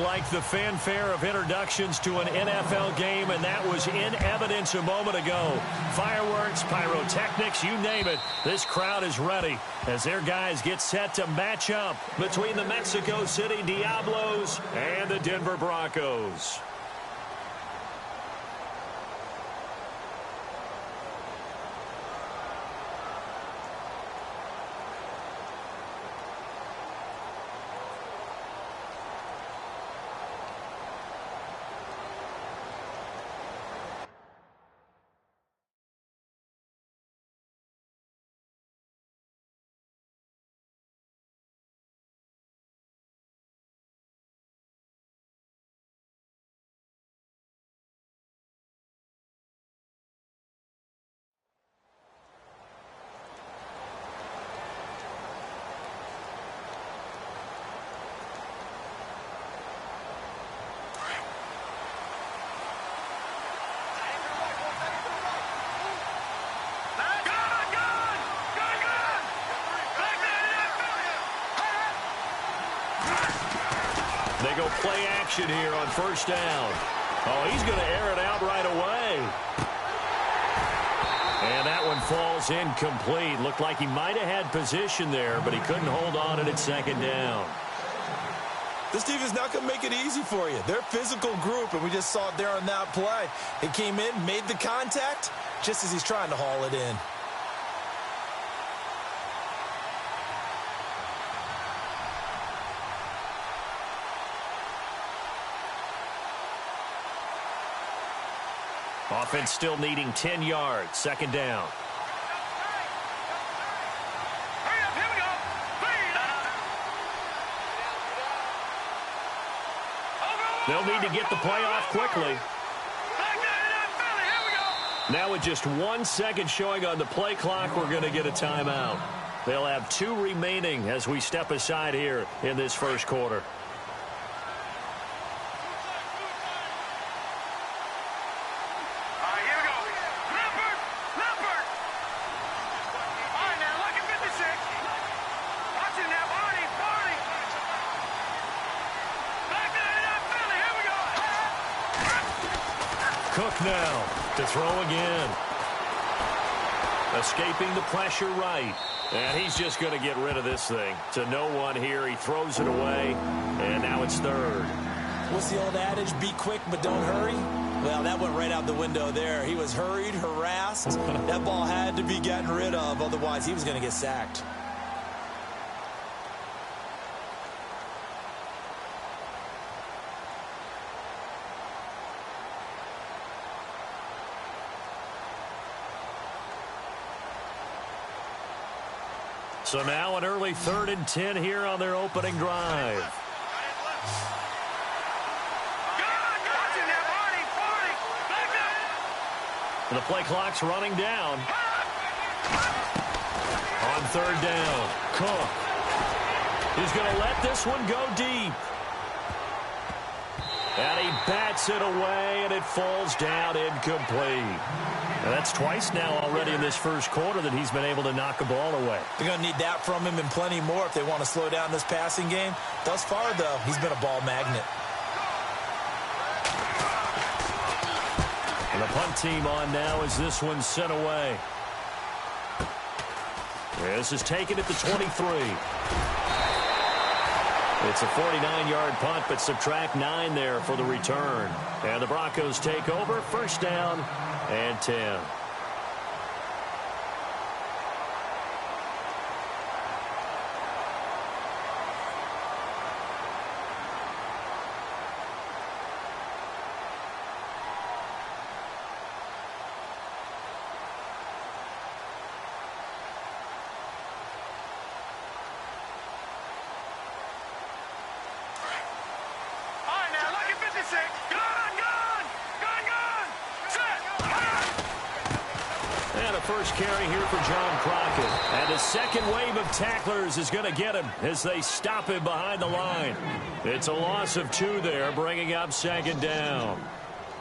like the fanfare of introductions to an NFL game, and that was in evidence a moment ago. Fireworks, pyrotechnics, you name it. This crowd is ready as their guys get set to match up between the Mexico City Diablos and the Denver Broncos. They go play action here on first down. Oh, he's going to air it out right away. And that one falls incomplete. Looked like he might have had position there, but he couldn't hold on at second down. This team is not going to make it easy for you. They're a physical group, and we just saw it there on that play. He came in, made the contact, just as he's trying to haul it in. Offense still needing 10 yards. Second down. They'll need to get the play off quickly. Now with just 1 second showing on the play clock, we're going to get a timeout. They'll have 2 remaining as we step aside here in this first quarter. Cook now to throw again. Escaping the pressure right. And he's just going to get rid of this thing. To no one here. He throws it away. And now it's third. What's the old adage? Be quick, but don't hurry? Well, that went right out the window there. He was hurried, harassed. That ball had to be gotten rid of. Otherwise, he was going to get sacked. So now an early 3rd and 10 here on their opening drive. The play clock's running down. On 3rd down, Cook. He's going to let this one go deep. And he bats it away, and it falls down incomplete. Now that's twice now already in this first quarter that he's been able to knock a ball away. They're going to need that from him and plenty more if they want to slow down this passing game. Thus far, though, he's been a ball magnet. And the punt team on now as this one's sent away. This is taken at the 23. It's a 49-yard punt, but subtract 9 there for the return. And the Broncos take over, first down and 10. First carry here for John Crockett. And the second wave of tacklers is going to get him as they stop him behind the line. It's a loss of 2 there, bringing up second down.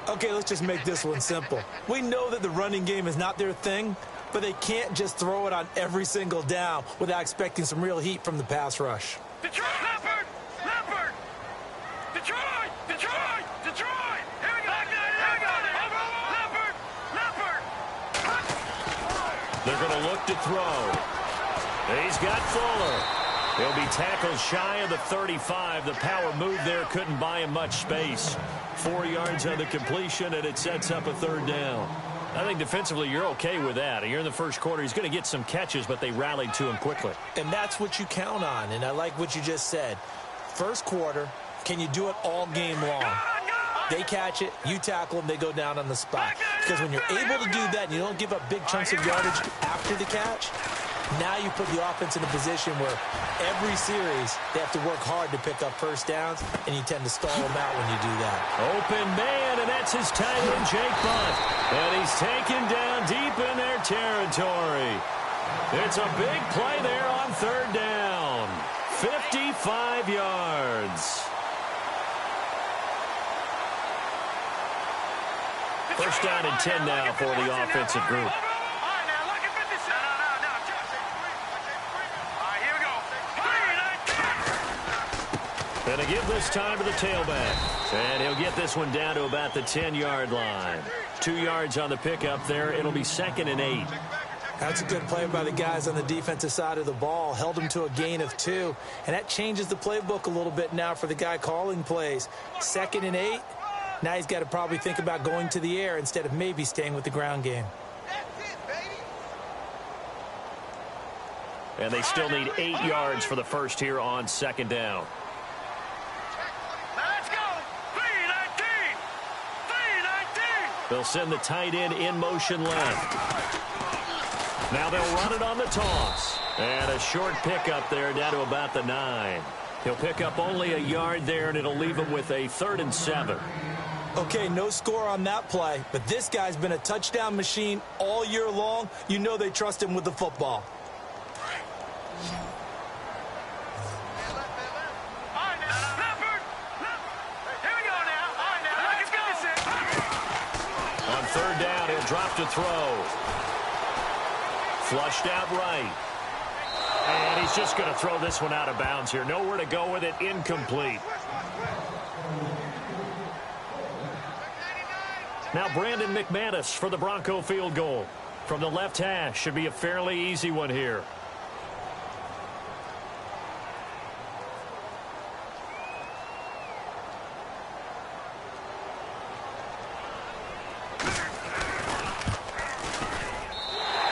Okay, let's just make this one simple. We know that the running game is not their thing, but they can't just throw it on every single down without expecting some real heat from the pass rush. Leopard! Leopard! Detroit! Detroit! Detroit! Here we go! Leopard! They're going to look to throw. He's got Fuller. He'll be tackled shy of the 35. The power move there couldn't buy him much space. 4 yards on the completion, and it sets up a third down. I think defensively you're okay with that. You're in the first quarter. He's going to get some catches, but they rallied to him quickly. And that's what you count on, and I like what you just said. First quarter, can you do it all game long? They catch it, you tackle them, they go down on the spot. Because when you're able to do that and you don't give up big chunks of yardage after the catch, now you put the offense in a position where every series they have to work hard to pick up first downs, and you tend to stall them out when you do that. Open man, and that's his tight end, Jake Bunt. And he's taken down deep in their territory. It's a big play there on third down. 55 yards. First down and 10 now for the offensive group. And to give this time to the tailback. And he'll get this one down to about the 10-yard line. 2 yards on the pickup there. It'll be 2nd and 8. That's a good play by the guys on the defensive side of the ball. Held him to a gain of 2. And that changes the playbook a little bit now for the guy calling plays. 2nd and 8. Now he's got to probably think about going to the air instead of maybe staying with the ground game. And they still need 8 yards for the first here on 2nd down. Let's go! 319! 319! They'll send the tight end in motion left. Now they'll run it on the toss. And a short pickup there down to about the 9. He'll pick up only a yard there, and it'll leave him with a 3rd and 7. Okay, no score on that play, but this guy's been a touchdown machine all year long. You know they trust him with the football. On third down, he'll drop to throw. Flushed out right. And he's just going to throw this one out of bounds here. Nowhere to go with it. Incomplete. Now Brandon McManus for the Bronco field goal. From the left hash. Should be a fairly easy one here.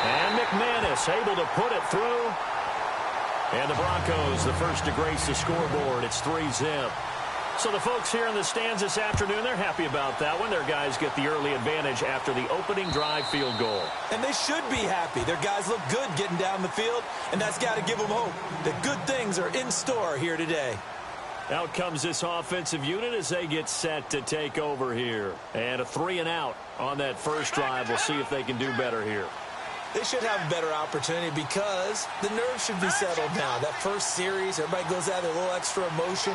And McManus able to put it through. And the Broncos the first to grace the scoreboard. It's 3-zip. So the folks here in the stands this afternoon, they're happy about that one. Their guys get the early advantage after the opening drive field goal. And they should be happy. Their guys look good getting down the field, and that's got to give them hope that good things are in store here today. Out comes this offensive unit as they get set to take over here. And a 3-and-out on that first drive. We'll see if they can do better here. They should have a better opportunity because the nerves should be settled now. That first series, everybody goes out with a little extra emotion.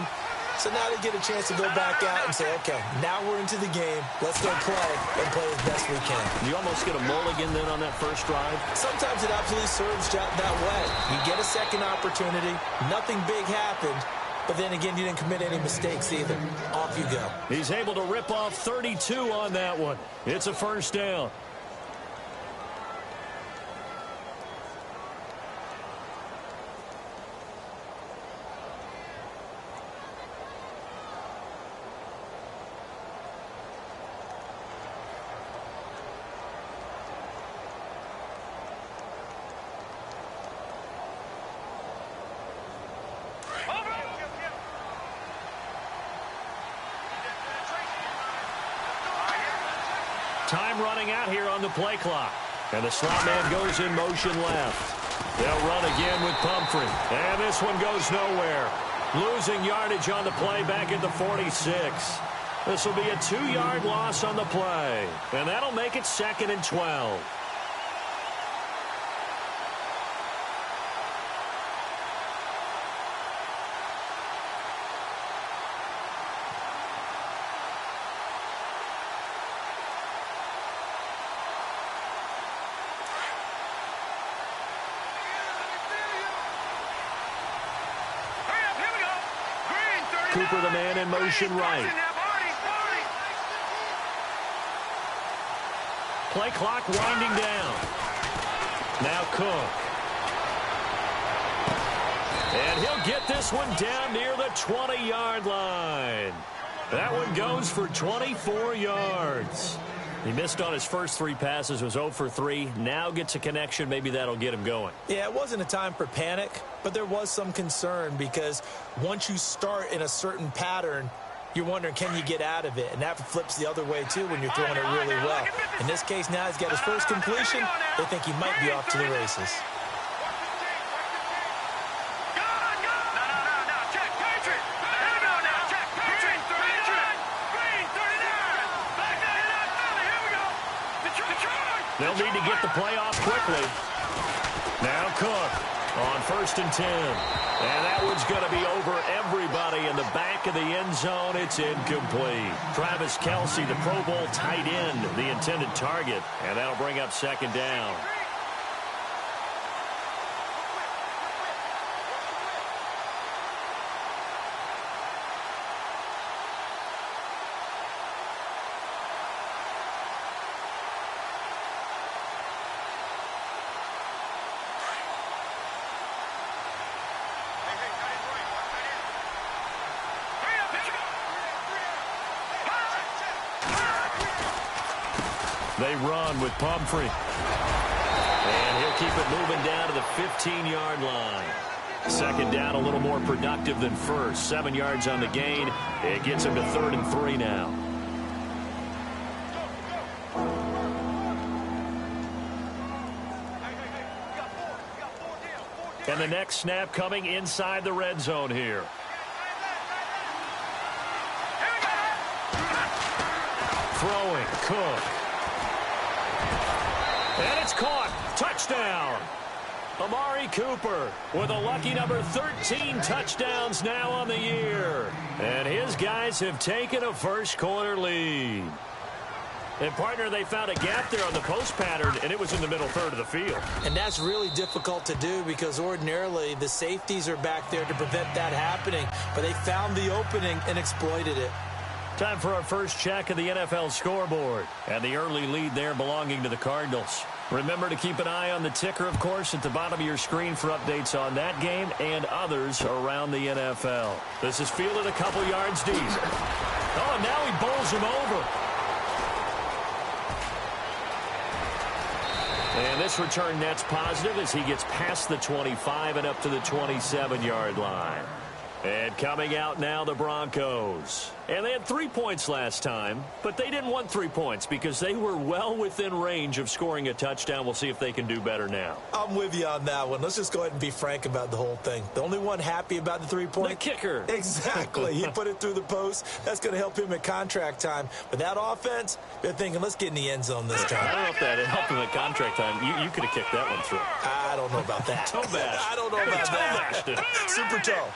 So now they get a chance to go back out and say, okay, now we're into the game. Let's go play and play as best we can. You almost get a mulligan then on that first drive? Sometimes it absolutely serves that way. You get a second opportunity. Nothing big happened. But then again, you didn't commit any mistakes either. Off you go. He's able to rip off 32 on that one. It's a first down. Time running out here on the play clock. And the slot man goes in motion left. They'll run again with Pumphrey. And this one goes nowhere. Losing yardage on the play back at the 46. This will be a 2-yard loss on the play. And that'll make it 2nd and 12. Cooper, the man in motion right. Play clock winding down. Now Cook. And he'll get this one down near the 20-yard line. That one goes for 24 yards. He missed on his first 3 passes, was 0 for 3. Now gets a connection. Maybe that'll get him going. Yeah, it wasn't a time for panic, but there was some concern because once you start in a certain pattern, you're wondering, can you get out of it? And that flips the other way, too, when you're throwing it really well. In this case, now he's got his first completion. They think he might be off to the races. They'll need to get the play off quickly. Now Cook on 1st and 10. And that one's going to be over everybody in the back of the end zone. It's incomplete. Travis Kelce, the Pro Bowl tight end, the intended target. And that'll bring up 2nd down. They run with Pumphrey. And he'll keep it moving down to the 15-yard line. 2nd down, a little more productive than first. 7 yards on the gain. It gets him to 3rd and 3 now. And the next snap coming inside the red zone here. Throwing, Cook. And it's caught. Touchdown. Amari Cooper with a lucky number 13 touchdowns now on the year. And his guys have taken a first-quarter lead. And, partner, they found a gap there on the post pattern, and it was in the middle third of the field. And that's really difficult to do because ordinarily the safeties are back there to prevent that happening. But they found the opening and exploited it. Time for our first check of the NFL scoreboard. And the early lead there belonging to the Cardinals. Remember to keep an eye on the ticker, of course, at the bottom of your screen for updates on that game and others around the NFL. This is fielded a couple yards deep. Oh, and now he bowls him over. And this return net's positive as he gets past the 25 and up to the 27-yard line. And coming out now, the Broncos. And they had 3 points last time, but they didn't want 3 points because they were well within range of scoring a touchdown. We'll see if they can do better now. I'm with you on that one. Let's just go ahead and be frank about the whole thing. The only one happy about the 3-point? The kicker. Exactly. He put it through the post. That's going to help him at contract time. But that offense, they're thinking, let's get in the end zone this time. I don't know if that helped him at contract time. You could have kicked that one through. I don't know about that. Toe bash. I don't know about that. Super toe.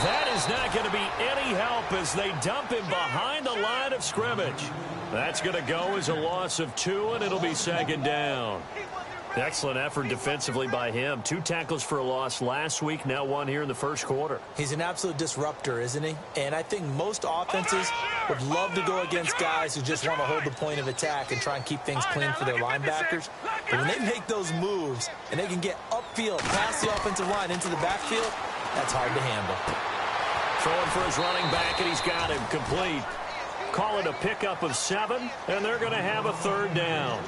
That is not going to be any help as they dump him behind the line of scrimmage. That's going to go as a loss of 2, and it'll be 2nd down. Excellent effort defensively by him. 2 tackles for a loss last week, now 1 here in the first quarter. He's an absolute disruptor, isn't he? And I think most offenses would love to go against guys who just want to hold the point of attack and try and keep things clean for their linebackers. But when they make those moves and they can get upfield, past the offensive line into the backfield, that's hard to handle. Throwing for his running back, and he's got him complete. Call it a pickup of 7, and they're going to have a 3rd down.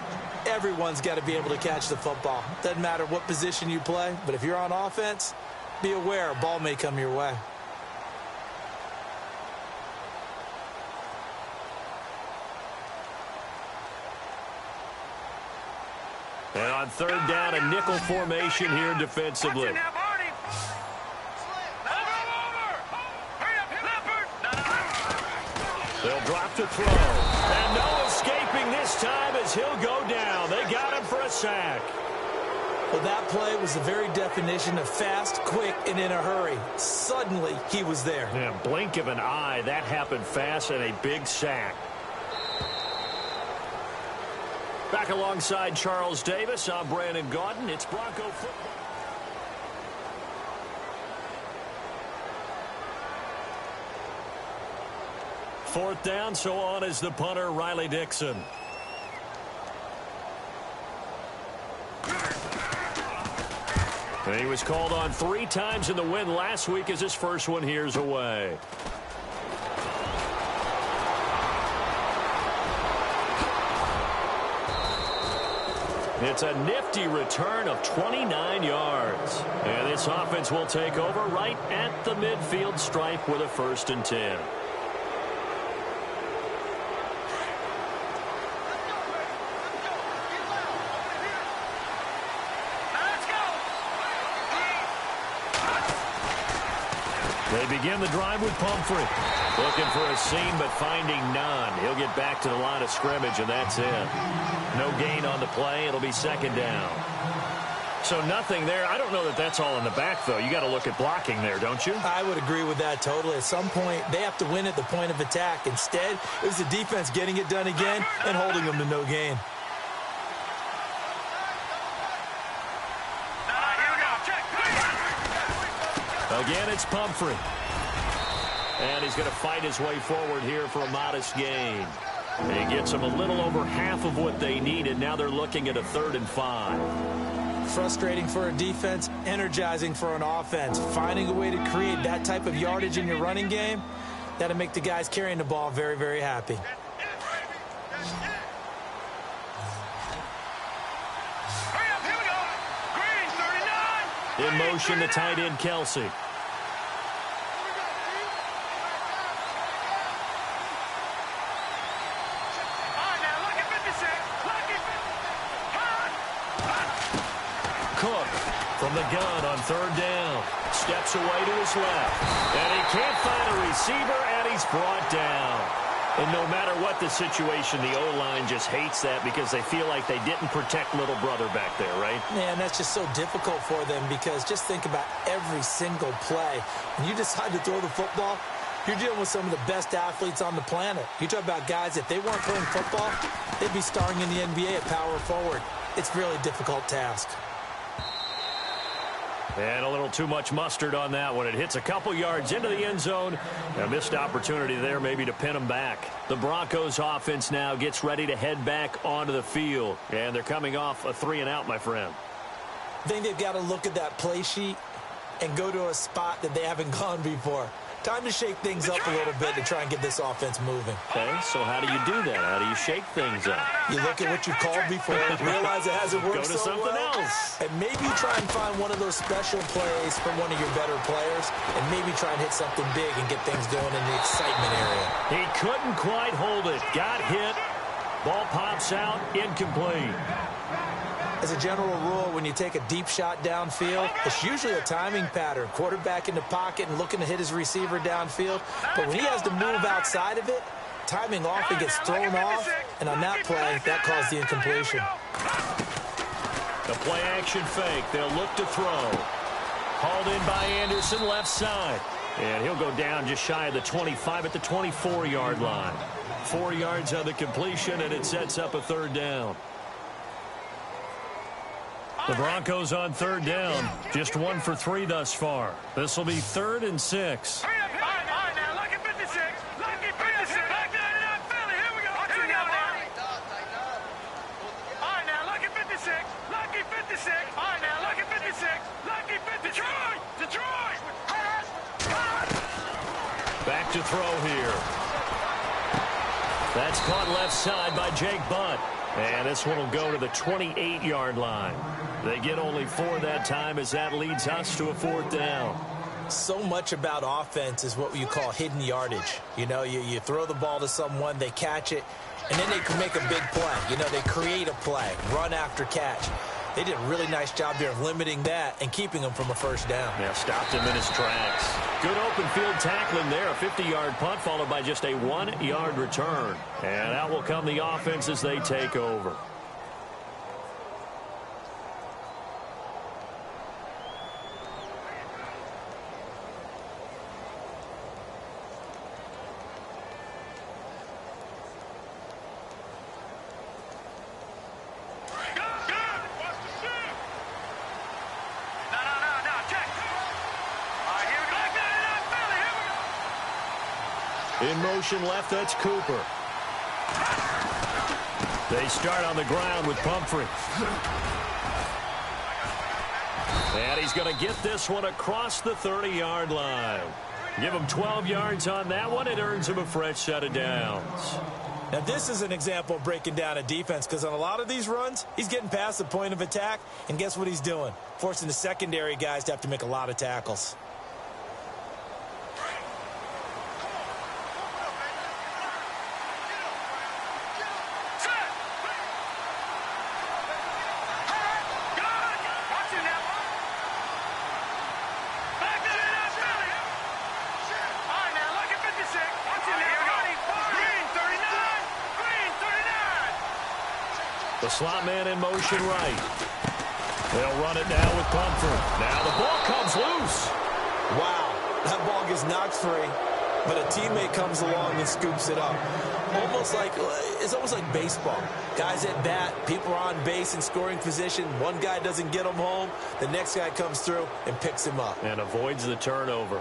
Everyone's got to be able to catch the football. Doesn't matter what position you play, but if you're on offense, be aware a ball may come your way. And on 3rd down, a nickel formation here defensively. They'll drop to throw. And no escaping this time as he'll go down. They got him for a sack. Well, that play was the very definition of fast, quick, and in a hurry. Suddenly, he was there. Yeah, blink of an eye. That happened fast and a big sack. Back alongside Charles Davis, I'm Brandon Gaudin. It's Bronco football. 4th down, so on is the punter, Riley Dixon. And he was called on 3 times in the win last week as his first one here's away. It's a nifty return of 29 yards. And this offense will take over right at the midfield stripe with a 1st and 10. They begin the drive with Pumphrey. Looking for a seam, but finding none. He'll get back to the line of scrimmage, and that's it. No gain on the play. It'll be 2nd down. So nothing there. I don't know that that's all in the back, though. You got to look at blocking there, don't you? I would agree with that totally. At some point, they have to win at the point of attack. Instead, it was the defense getting it done again and holding them to no gain. Again, it's Pumphrey. And he's going to fight his way forward here for a modest gain. He gets them a little over half of what they needed. Now they're looking at a 3rd and 5. Frustrating for a defense, energizing for an offense. Finding a way to create that type of yardage in your running game, that'll make the guys carrying the ball very, very happy. In motion, the tight end, Kelsey. Cook from the gun on 3rd down. Steps away to his left. And he can't find a receiver, and he's brought down. And no matter what the situation, the O-line just hates that because they feel like they didn't protect little brother back there, right? Man, that's just so difficult for them because just think about every single play. When you decide to throw the football, you're dealing with some of the best athletes on the planet. You talk about guys, if they weren't playing football, they'd be starring in the NBA at power forward. It's a really difficult task. And a little too much mustard on that one. It hits a couple yards into the end zone. A missed opportunity there maybe to pin them back. The Broncos offense now gets ready to head back onto the field. And they're coming off a 3-and-out, my friend. I think they've got to look at that play sheet and go to a spot that they haven't gone before. Time to shake things up a little bit to try and get this offense moving. Okay, so how do you do that? How do you shake things up? You look at what you called before, realize it hasn't worked so well. Go to something else. And maybe you try and find one of those special plays from one of your better players, and maybe try and hit something big and get things going in the excitement area. He couldn't quite hold it. Got hit. Ball pops out. Incomplete. As a general rule, when you take a deep shot downfield, it's usually a timing pattern. Quarterback in the pocket and looking to hit his receiver downfield. But when he has to move outside of it, timing off, he gets thrown off. And on that play, that caused the incompletion. The play action fake. They'll look to throw. Hauled in by Anderson, left side. And he'll go down just shy of the 25 at the 24-yard line. 4 yards on the completion, and it sets up a 3rd down. The Broncos on 3rd down. Just 1 for 3 thus far. This will be 3rd and 6. All right, now, lucky 56. Lucky 56. Here we go. Here we go now. All right, now, lucky 56. Lucky 56. All right, now, lucky 56. Lucky 56. Detroit. Back to throw here. That's caught left side by Jake Butt. And this one will go to the 28-yard line. They get only 4 that time as that leads us to a 4th down. So much about offense is what you call hidden yardage. You know, you throw the ball to someone, they catch it, and then they can make a big play. You know, they create a play, run after catch. They did a really nice job there of limiting that and keeping him from a 1st down. Yeah, stopped him in his tracks. Good open field tackling there. A 50-yard punt followed by just a 1-yard return. And out will come the offense as they take over. In motion left, that's Cooper. They start on the ground with Pumphrey. And he's going to get this one across the 30-yard line. Give him 12 yards on that one. It earns him a fresh set of downs. Now, this is an example of breaking down a defense, because on a lot of these runs, he's getting past the point of attack, and guess what he's doing? Forcing the secondary guys to have to make a lot of tackles. The slot man in motion right. They'll run it now with Pumphrey. Now the ball comes loose. Wow, that ball gets knocked free, but a teammate comes along and scoops it up. It's almost like baseball. Guys at bat, people are on base in scoring position. One guy doesn't get him home. The next guy comes through and picks him up. And avoids the turnover.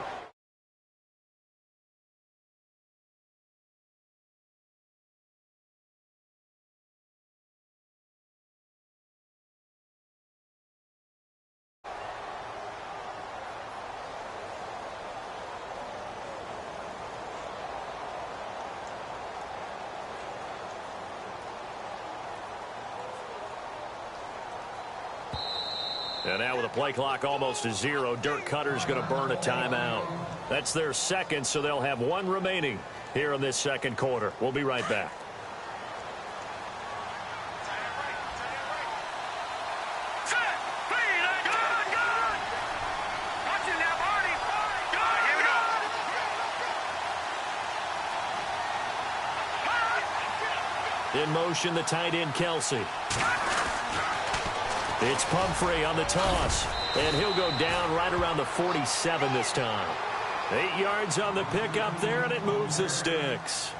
And now with the play clock almost to 0, Dirk Cutter's going to burn a timeout. That's their second, so they'll have one remaining here in this second quarter. We'll be right back. In motion, the tight end, Kelsey. It's Pumphrey on the toss, and he'll go down right around the 47 this time. 8 yards on the pickup there, and it moves the sticks.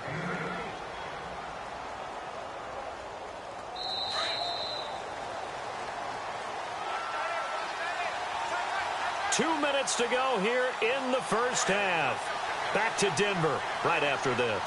Two minutes to go here in the first half. Back to Denver right after this.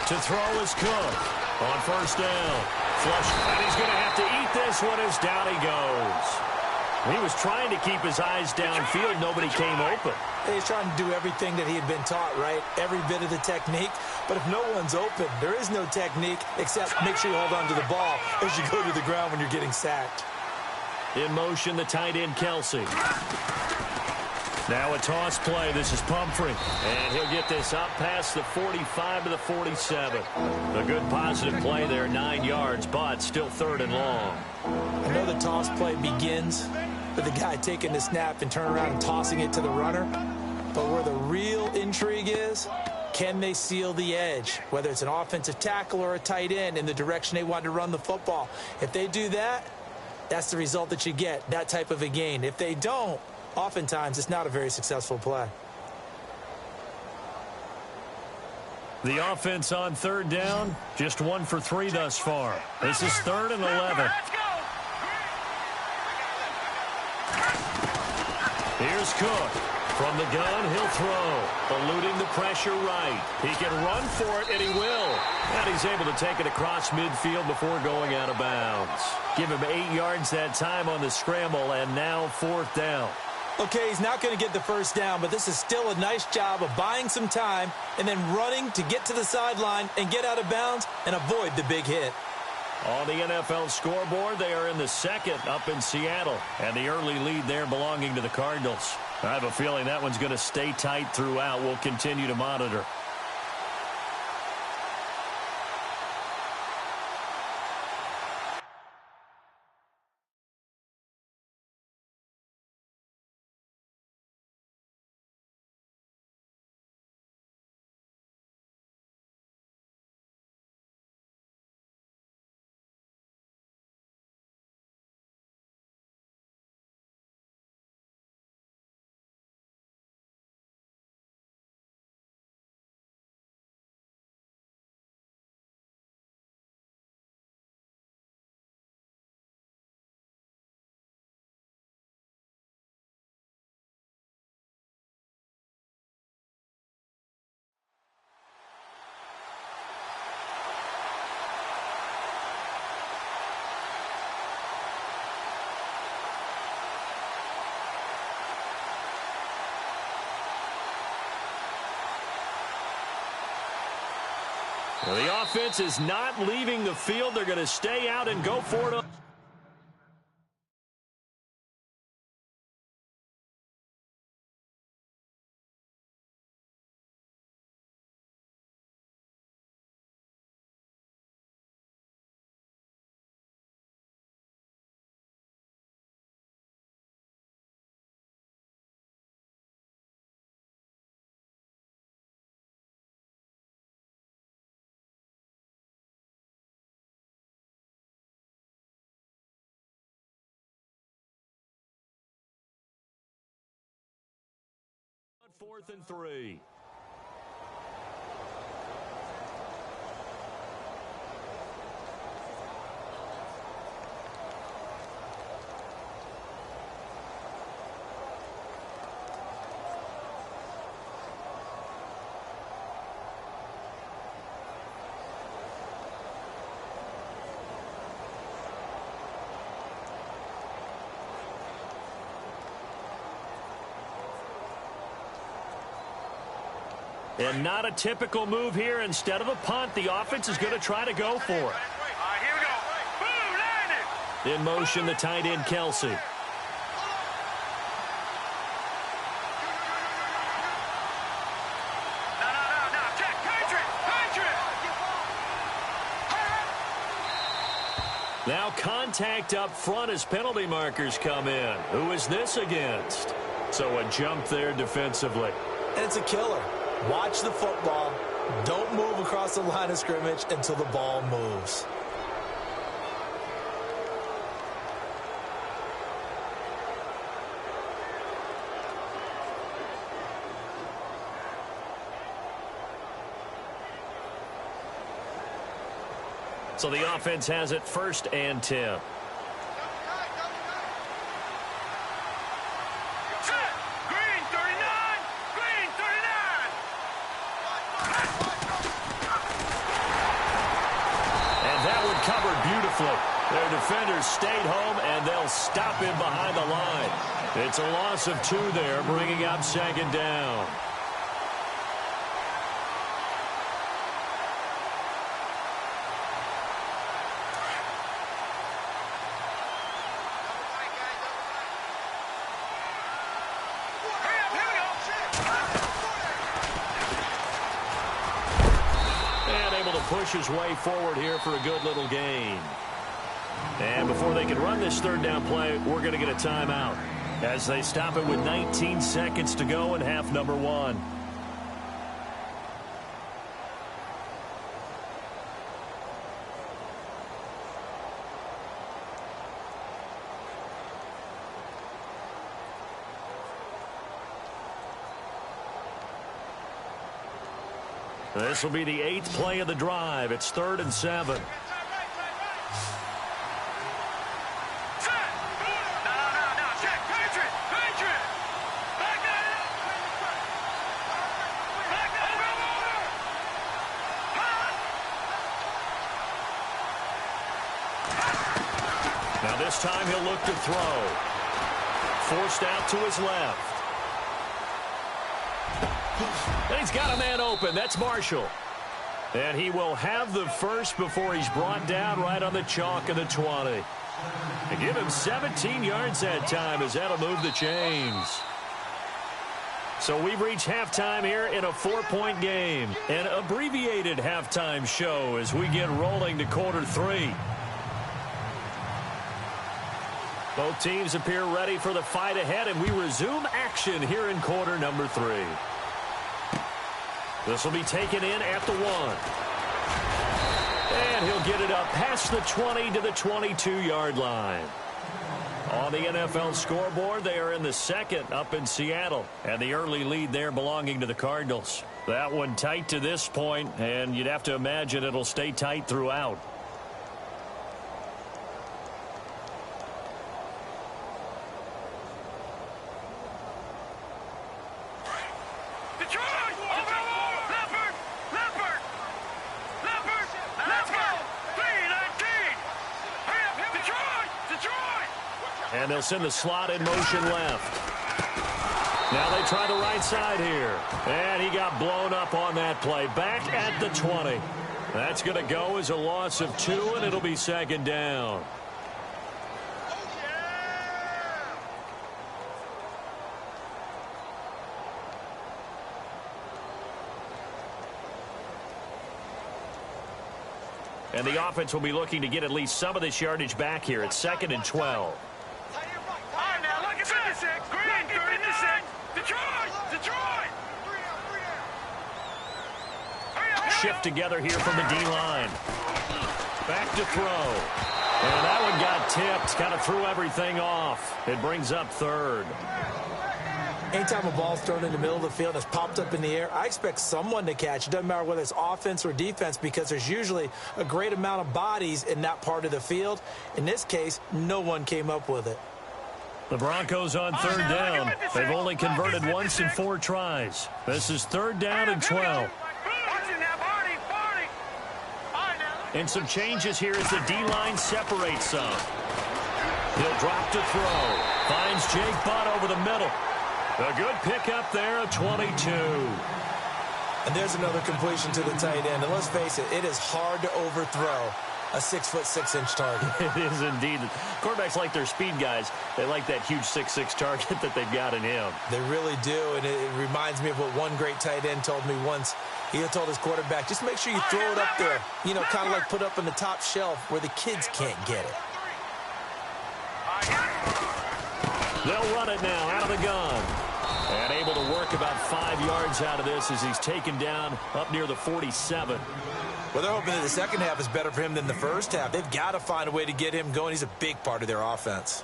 To throw is Cook on first down. Flush, and he's going to have to eat this one as down he goes. He was trying to keep his eyes downfield. Nobody came open. He's trying to do everything that he had been taught, right? Every bit of the technique. But if no one's open, there is no technique except make sure you hold on to the ball as you go to the ground when you're getting sacked. In motion, the tight end, Kelsey. Now a toss play. This is Pumphrey. And he'll get this up past the 45 to the 47. A good positive play there, 9 yards, but still third and long. I know the toss play begins with the guy taking the snap and turning around and tossing it to the runner. But where the real intrigue is, can they seal the edge? Whether it's an offensive tackle or a tight end in the direction they want to run the football. If they do that, that's the result that you get, that type of a gain. If they don't, oftentimes it's not a very successful play. The offense on third down, just 1 for 3 thus far. This is 3rd and 11. Here's Cook. From the gun, he'll throw. Eluding the pressure right. He can run for it, and he will. And he's able to take it across midfield before going out of bounds. Give him 8 yards that time on the scramble, and now 4th down. Okay, he's not going to get the first down, but this is still a nice job of buying some time and then running to get to the sideline and get out of bounds and avoid the big hit. On the NFL scoreboard, they are in the second up in Seattle, and the early lead there belonging to the Cardinals. I have a feeling that one's going to stay tight throughout. We'll continue to monitor. Well, the offense is not leaving the field. They're going to stay out and go for it. Fourth and 3. And not a typical move here. Instead of a punt, the offense is going to try to go for it. All right, here we go. Boom, landed. In motion, the tight end, Kelsey. No, check, Patriot. Now contact up front as penalty markers come in. Who is this against? So a jump there defensively. And it's a killer. Watch the football. Don't move across the line of scrimmage until the ball moves. So the offense has it 1st and 10. Their defenders stayed home, and they'll stop him behind the line. It's a loss of 2 there, bringing up 2nd down. And able to push his way forward here for a good little gain. And before they can run this 3rd down play, we're going to get a timeout as they stop it with 19 seconds to go in half number 1. This will be the 8th play of the drive. It's 3rd and 7. Now this time he'll look to throw. Forced out to his left. And he's got a man open. That's Marshall. And he will have the first before he's brought down right on the chalk of the 20. And give him 17 yards that time as that'll move the chains. So we've reached halftime here in a 4-point game. An abbreviated halftime show as we get rolling to quarter 3. Both teams appear ready for the fight ahead, and we resume action here in quarter number 3. This will be taken in at the 1. And he'll get it up past the 20 to the 22-yard line. On the NFL scoreboard, they are in the 2nd up in Seattle. And the early lead there belonging to the Cardinals. That one tight to this point, and you'd have to imagine it'll stay tight throughout. And they'll send the slot in motion left. Now they try the right side here. And he got blown up on that play. Back at the 20. That's going to go as a loss of 2, and it'll be second down. And the offense will be looking to get at least some of this yardage back here. It's 2nd and 12. All right, now look at 56. Green, 56. Detroit. Shift together here from the D-line. Back to throw. And that one got tipped. Kind of threw everything off. It brings up 3rd. Anytime a ball's thrown in the middle of the field and it's popped up in the air, I expect someone to catch. It doesn't matter whether it's offense or defense because there's usually a great amount of bodies in that part of the field. In this case, no one came up with it. The Broncos on 3rd down. They've only converted once in 4 tries. This is 3rd down and 12. And some changes here as the D-line separates some. He'll drop to throw. Finds Jake Butt over the middle. A good pickup there, a 22. And there's another completion to the tight end. And let's face it, it is hard to overthrow a 6'6" target. It is indeed. Quarterbacks like their speed guys. They like that huge 6'6" target that they've got in him. They really do, and it reminds me of what one great tight end told me once. He told his quarterback, just make sure you throw it up there, you know, kind of like put up on the top shelf where the kids can't get it. They'll run it now out of the gun. And able to work about 5 yards out of this as he's taken down up near the 47. Well, they're hoping that the second half is better for him than the first half. They've got to find a way to get him going. He's a big part of their offense.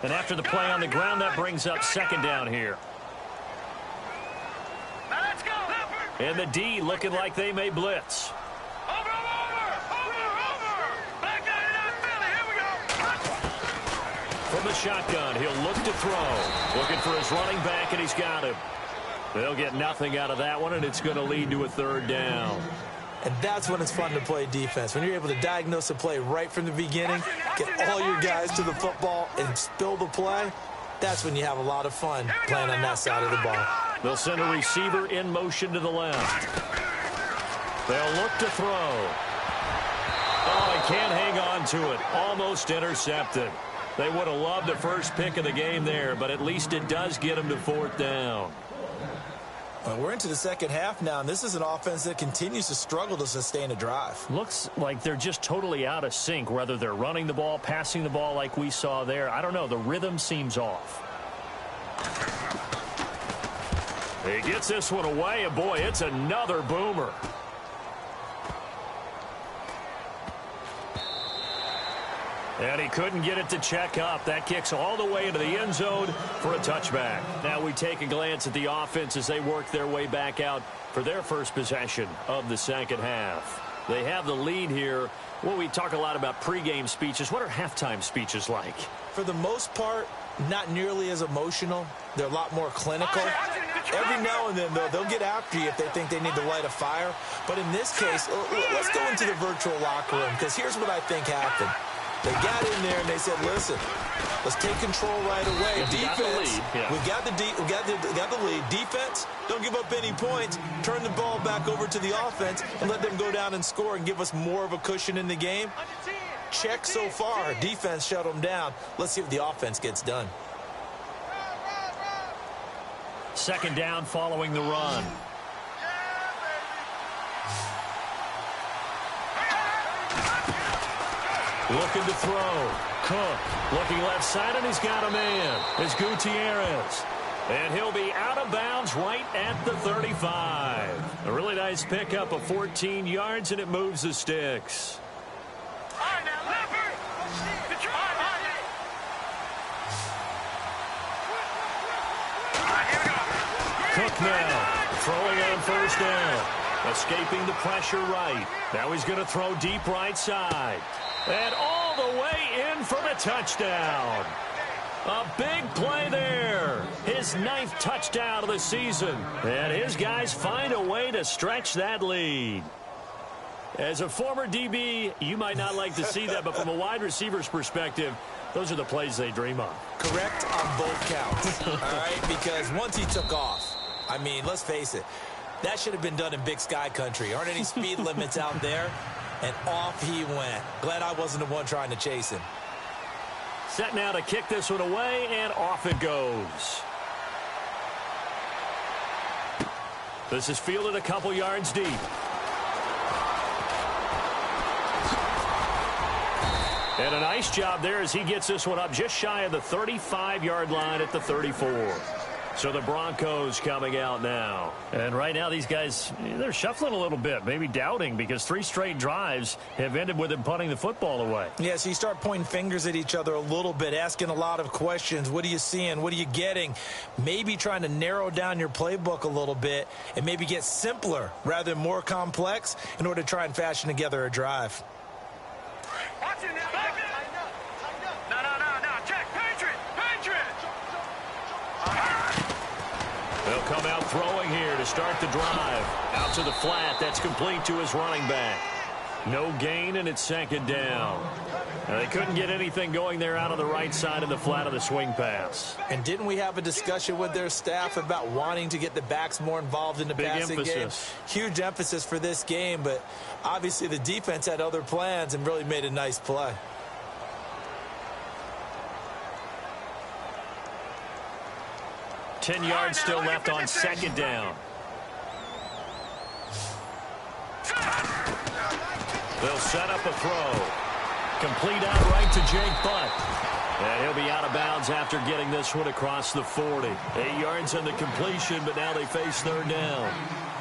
And after the play on the ground, that brings up 2nd down here. Now let's go. And the D looking like they may blitz. Over. Back down, Philly. Here we go. From the shotgun, he'll look to throw. Looking for his running back, and he's got him. They'll get nothing out of that one, and it's going to lead to a 3rd down. And that's when it's fun to play defense. When you're able to diagnose a play right from the beginning, get all your guys to the football and spill the play, that's when you have a lot of fun playing on that side of the ball. They'll send a receiver in motion to the left. They'll look to throw. Oh, he can't hang on to it. Almost intercepted. They would have loved the first pick of the game there, but at least it does get them to 4th down. Well, we're into the second half now, and this is an offense that continues to struggle to sustain a drive. Looks like they're just totally out of sync, whether they're running the ball, passing the ball like we saw there. I don't know. The rhythm seems off. He gets this one away, and boy, it's another boomer. And he couldn't get it to check up. That kicks all the way into the end zone for a touchback. Now we take a glance at the offense as they work their way back out for their first possession of the second half. They have the lead here. Well, we talk a lot about pregame speeches. What are halftime speeches like? For the most part, not nearly as emotional. They're a lot more clinical. Every now and then, though, they'll get after you if they think they need to light a fire. But in this case, let's go into the virtual locker room, because here's what I think happened. They got in there and they said, listen, let's take control right away. Defense, we've got the lead. Defense, don't give up any points. Turn the ball back over to the offense and let them go down and score and give us more of a cushion in the game. Check so far. Defense shut them down. Let's see if the offense gets done. 2nd down following the run. Looking to throw. Cook looking left side, and he's got a man. It's Gutierrez. And he'll be out of bounds right at the 35. A really nice pickup of 14 yards, and it moves the sticks. All right, now, Leopard. Cook now throwing on 1st down. Escaping the pressure right. Now he's going to throw deep right side. And all the way in for the touchdown. A big play there. His 9th touchdown of the season. And his guys find a way to stretch that lead. As a former DB, you might not like to see that, but from a wide receiver's perspective, those are the plays they dream of. Correct on both counts, all right? Because once he took off, I mean, let's face it, that should have been done in Big Sky country. Aren't any speed limits out there? And off he went. Glad I wasn't the one trying to chase him. Set now to kick this one away, and off it goes. This is fielded a couple yards deep. And a nice job there as he gets this one up just shy of the 35-yard line at the 34. So the Broncos coming out now. And right now these guys, they're shuffling a little bit, maybe doubting, because 3 straight drives have ended with them punting the football away. Yeah, so you start pointing fingers at each other a little bit, asking a lot of questions. What are you seeing? What are you getting? Maybe trying to narrow down your playbook a little bit and maybe get simpler rather than more complex in order to try and fashion together a drive. Watch it now. No. Check. Patriot. They'll come out throwing here to start the drive. Out to the flat. That's complete to his running back. No gain, and it's second down. Now, they couldn't get anything going there out on the right side of the flat of the swing pass. And didn't we have a discussion with their staff about wanting to get the backs more involved in the passing game? Huge emphasis for this game, but obviously the defense had other plans and really made a nice play. Ten yards still left on second down. They'll set up a throw. Complete out right to Jake Butt. And he'll be out of bounds after getting this one across the 40. 8 yards on the completion, but now they face third down.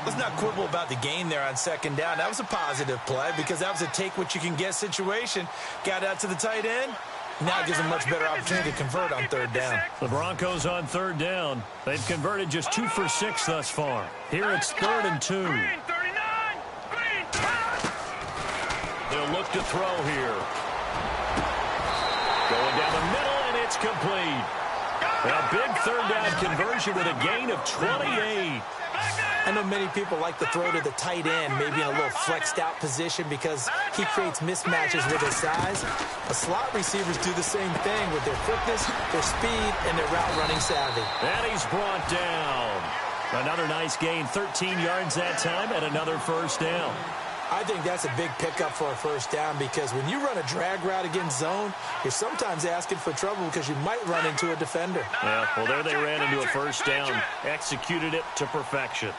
Let's not quibble about the gain there on second down. That was a positive play because that was a take-what-you-can-get situation. Got out to the tight end. Now it gives them a much better opportunity to convert on third down. The Broncos on third down. They've converted just 2 for 6 thus far. Here it's 3rd and 2. They'll look to throw here. Going down the middle, and it's complete. A big third down conversion with a gain of 28. I know many people like to throw to the tight end, maybe in a little flexed out position because he creates mismatches with his size. The slot receivers do the same thing with their quickness, their speed, and their route running savvy. And he's brought down. Another nice gain, 13 yards that time, and another first down. I think that's a big pickup for a first down because when you run a drag route against zone, you're sometimes asking for trouble because you might run into a defender. Yeah, well, there they ran into a first down, executed it to perfection.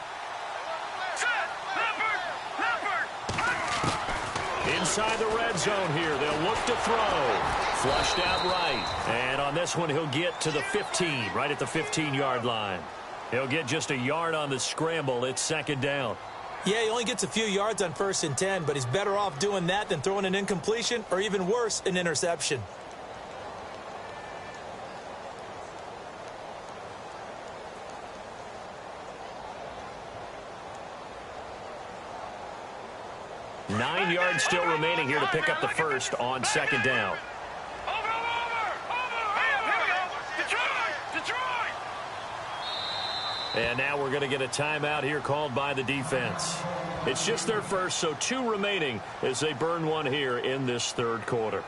Inside the red zone here, they'll look to throw. Flushed out right. And on this one, he'll get to the 15, right at the 15-yard line. He'll get just a yard on the scramble. It's second down. Yeah, he only gets a few yards on 1st and 10, but he's better off doing that than throwing an incompletion or even worse, an interception. Nine yards still remaining here to pick up the first on second down. And now we're going to get a timeout here called by the defense. It's just their first, so 2 remaining as they burn one here in this third quarter.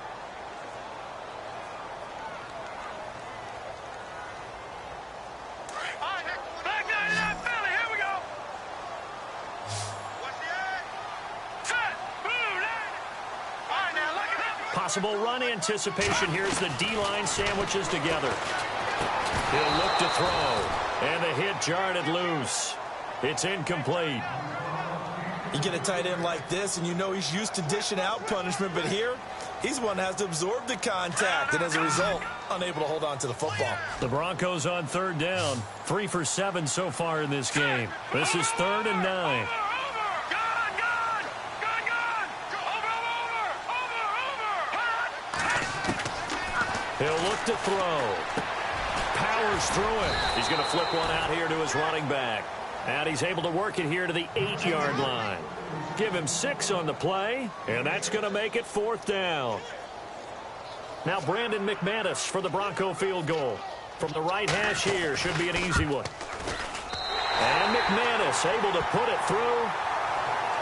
Possible run anticipation. Here's the D-line sandwiches together. He'll look to throw. And the hit jarred it loose. It's incomplete. You get a tight end like this, and you know he's used to dishing out punishment, but here, he's one that has to absorb the contact, and as a result, unable to hold on to the football. The Broncos on third down. 3 for 7 so far in this game. This is 3rd and 9. He'll look to throw. Powers through it. He's going to flip one out here to his running back. And he's able to work it here to the 8-yard line. Give him 6 on the play, and that's going to make it 4th down. Now Brandon McManus for the Bronco field goal. From the right hash here, should be an easy one. And McManus able to put it through.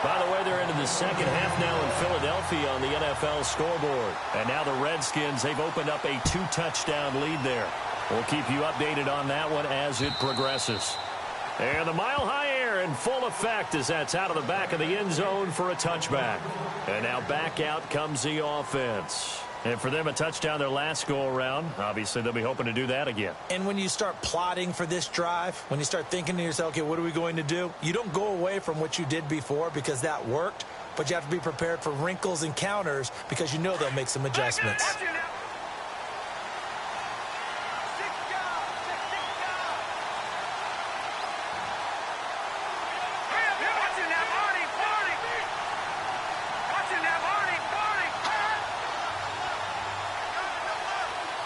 By the way, they're into the second half now in Philadelphia on the NFL scoreboard. And now the Redskins, they've opened up a 2-touchdown lead there. We'll keep you updated on that one as it progresses. And the mile-high air in full effect as that's out of the back of the end zone for a touchback. And now back out comes the offense. And for them, a touchdown their last go-around. Obviously, they'll be hoping to do that again. And when you start plotting for this drive, when you start thinking to yourself, okay, what are we going to do? You don't go away from what you did before because that worked, but you have to be prepared for wrinkles and counters because you know they'll make some adjustments.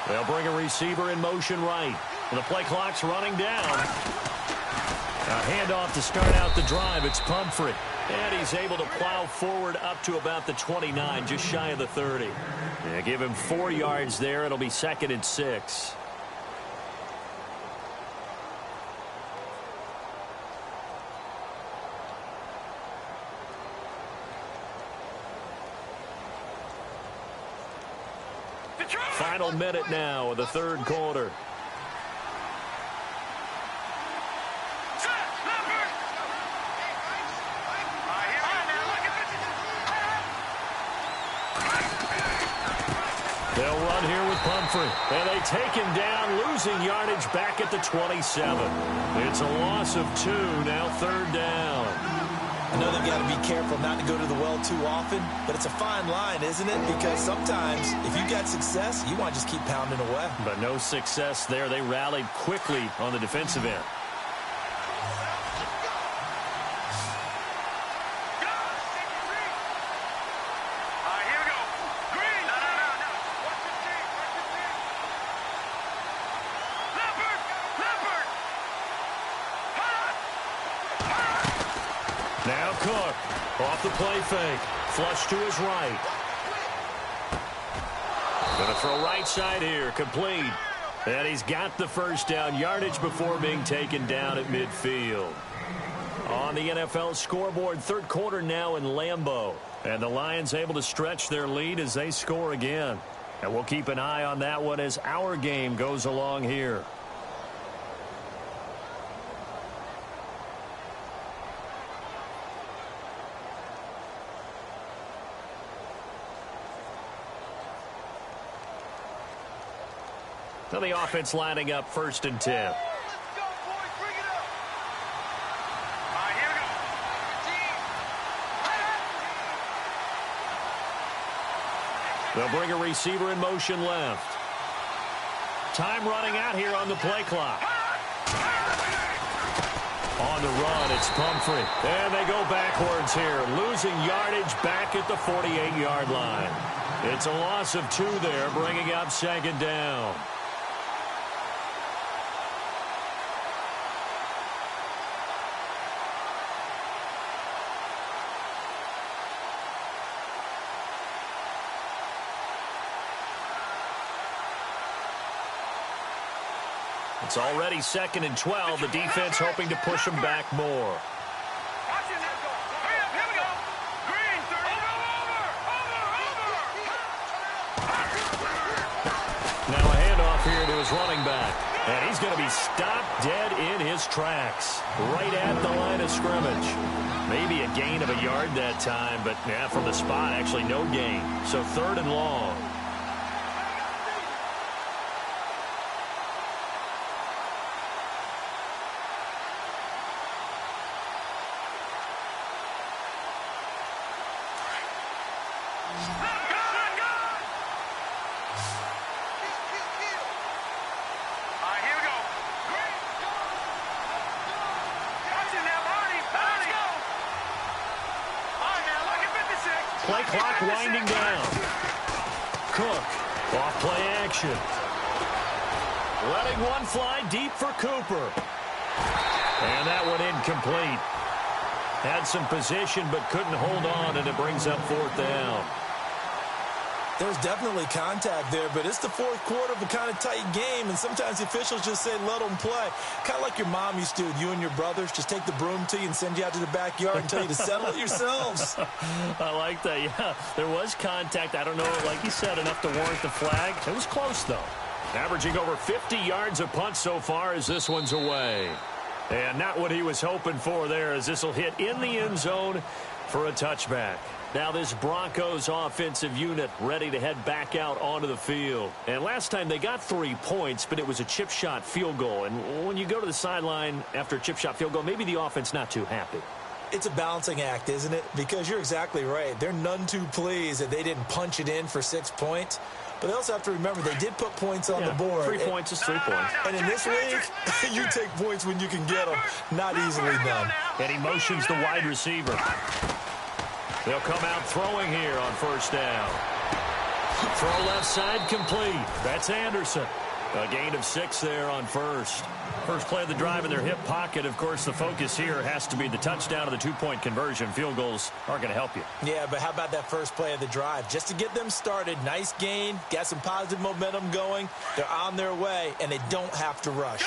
They'll bring a receiver in motion right. And the play clock's running down. A handoff to start out the drive. It's Pumphrey. And he's able to plow forward up to about the 29, just shy of the 30. Yeah, give him 4 yards there. It'll be 2nd and 6. Final minute now of the third quarter. They'll run here with Pumphrey. And they take him down, losing yardage back at the 27. It's a loss of 2, now 3rd down. I know they've got to be careful not to go to the well too often, but it's a fine line, isn't it? Because sometimes, if you got success, you want to just keep pounding away. But no success there. They rallied quickly on the defensive end. Now Cook, off the play fake, flush to his right. Going to throw right side here, complete. And he's got the first down, yardage before being taken down at midfield. On the NFL scoreboard, third quarter now in Lambeau. And the Lions able to stretch their lead as they score again. And we'll keep an eye on that one as our game goes along here. So the offense lining up 1st and 10. Let's go, boys. Bring it up. All right, here we go. They'll bring a receiver in motion left. Time running out here on the play clock. On the run, it's Pumphrey. And they go backwards here, losing yardage back at the 48-yard line. It's a loss of 2 there, bringing up 2nd down. It's already 2nd and 12. The defense hoping to push them back more. Now a handoff here to his running back. And he's going to be stopped dead in his tracks. Right at the line of scrimmage. Maybe a gain of a yard that time, but yeah, from the spot, actually no gain. So 3rd and long. Play clock winding down. Cook, off play action. Letting one fly deep for Cooper. And that one incomplete. Had some position but couldn't hold on, and it brings up 4th down. There's definitely contact there, but it's the fourth quarter of a kind of tight game, and sometimes the officials just say, let them play. Kind of like your mom used to do with you and your brothers. Just take the broom to you and send you out to the backyard and tell you to settle it yourselves. I like that, yeah. There was contact. I don't know, like you said, enough to warrant the flag. It was close, though. Averaging over 50 yards a punt so far as this one's away. And not what he was hoping for there, as this will hit in the end zone for a touchback. Now this Broncos offensive unit ready to head back out onto the field. And last time they got 3 points, but it was a chip shot field goal. And when you go to the sideline after a chip shot field goal, maybe the offense not too happy. It's a balancing act, isn't it? Because you're exactly right. They're none too pleased that they didn't punch it in for 6 points. But they also have to remember they did put points on the board. 3 points is 3 points. And in this league, you take points when you can get them. Not easily done. And he motions the wide receiver. They'll come out throwing here on first down. Throw left side complete. That's Anderson. A gain of 6 there on first. First play of the drive in their hip pocket. Of course, the focus here has to be the touchdown of the 2-point conversion. Field goals aren't going to help you. Yeah, but how about that first play of the drive? Just to get them started, nice gain, got some positive momentum going. They're on their way, and they don't have to rush.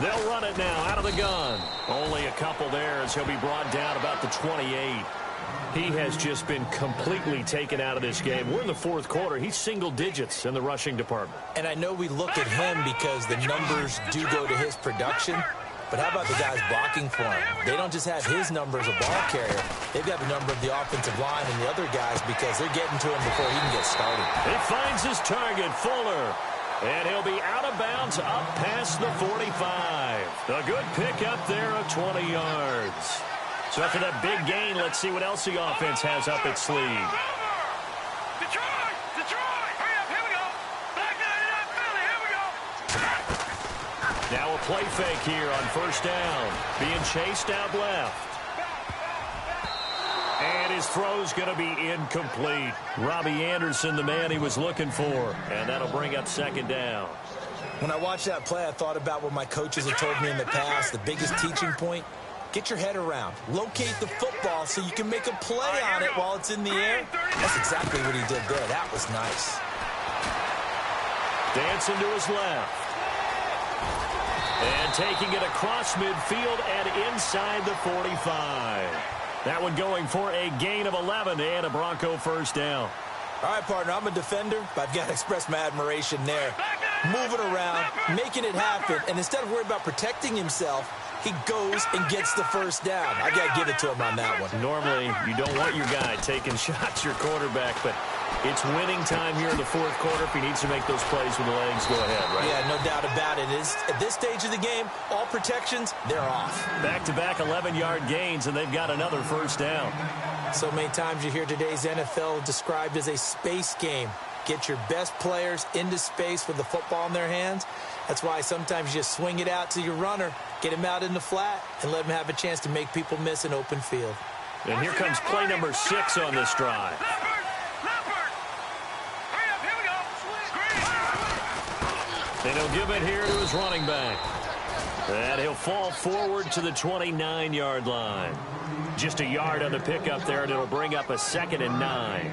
They'll run it now out of the gun. Only a couple there as he'll be brought down about the 28. He has just been completely taken out of this game. We're in the fourth quarter. He's single digits in the rushing department. And I know we look at him because the numbers do go to his production. But how about the guys blocking for him? They don't just have his number as a ball carrier. They've got the number of the offensive line and the other guys because they're getting to him before he can get started. He finds his target, Fuller. And he'll be out of bounds up past the 45. A good pickup there of 20 yards. So after that big gain, let's see what else the offense has up its sleeve. Detroit! Hurry up, here we go! Black 99 Philly, here we go! Now a play fake here on first down. Being chased out left. And his throw's going to be incomplete. Robbie Anderson, the man he was looking for. And that'll bring up second down. When I watched that play, I thought about what my coaches have told me in the past. The biggest teaching point, get your head around. Locate the football so you can make a play on it while it's in the air. That's exactly what he did there. That was nice. Dancing to his left. And taking it across midfield and inside the 45. That one going for a gain of 11 and a Bronco first down. All right, partner, I'm a defender, but I've got to express my admiration there. Moving around, making it happen, and instead of worrying about protecting himself, he goes and gets the first down. I got to give it to him on that one. Normally, you don't want your guy taking shots, your quarterback, but it's winning time here in the fourth quarter. If he needs to make those plays with the legs, go ahead, right? Yeah, no doubt about it. At this stage of the game, all protections, they're off. Back-to-back 11-yard gains, and they've got another first down. So many times you hear today's NFL described as a space game. Get your best players into space with the football in their hands. That's why sometimes you just swing it out to your runner, get him out in the flat, and let him have a chance to make people miss an open field. And here comes play number 6 on this drive. And he'll give it here to his running back. And he'll fall forward to the 29-yard line. Just a yard on the pickup there, and it'll bring up a 2nd and 9.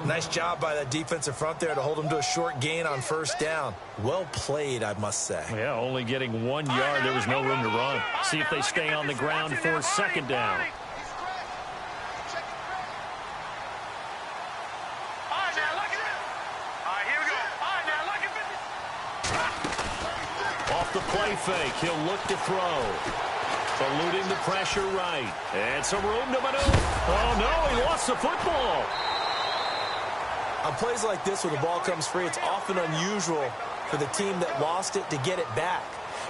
Nice job by that defensive front there to hold him to a short gain on first down. Well played, I must say. Yeah, only getting 1 yard. There was no room to run. See if they stay on the ground for second down. Off the play fake, he'll look to throw. Eluding the pressure right. And some room to maneuver. Oh, no, he lost the football. On plays like this, when the ball comes free, it's often unusual for the team that lost it to get it back.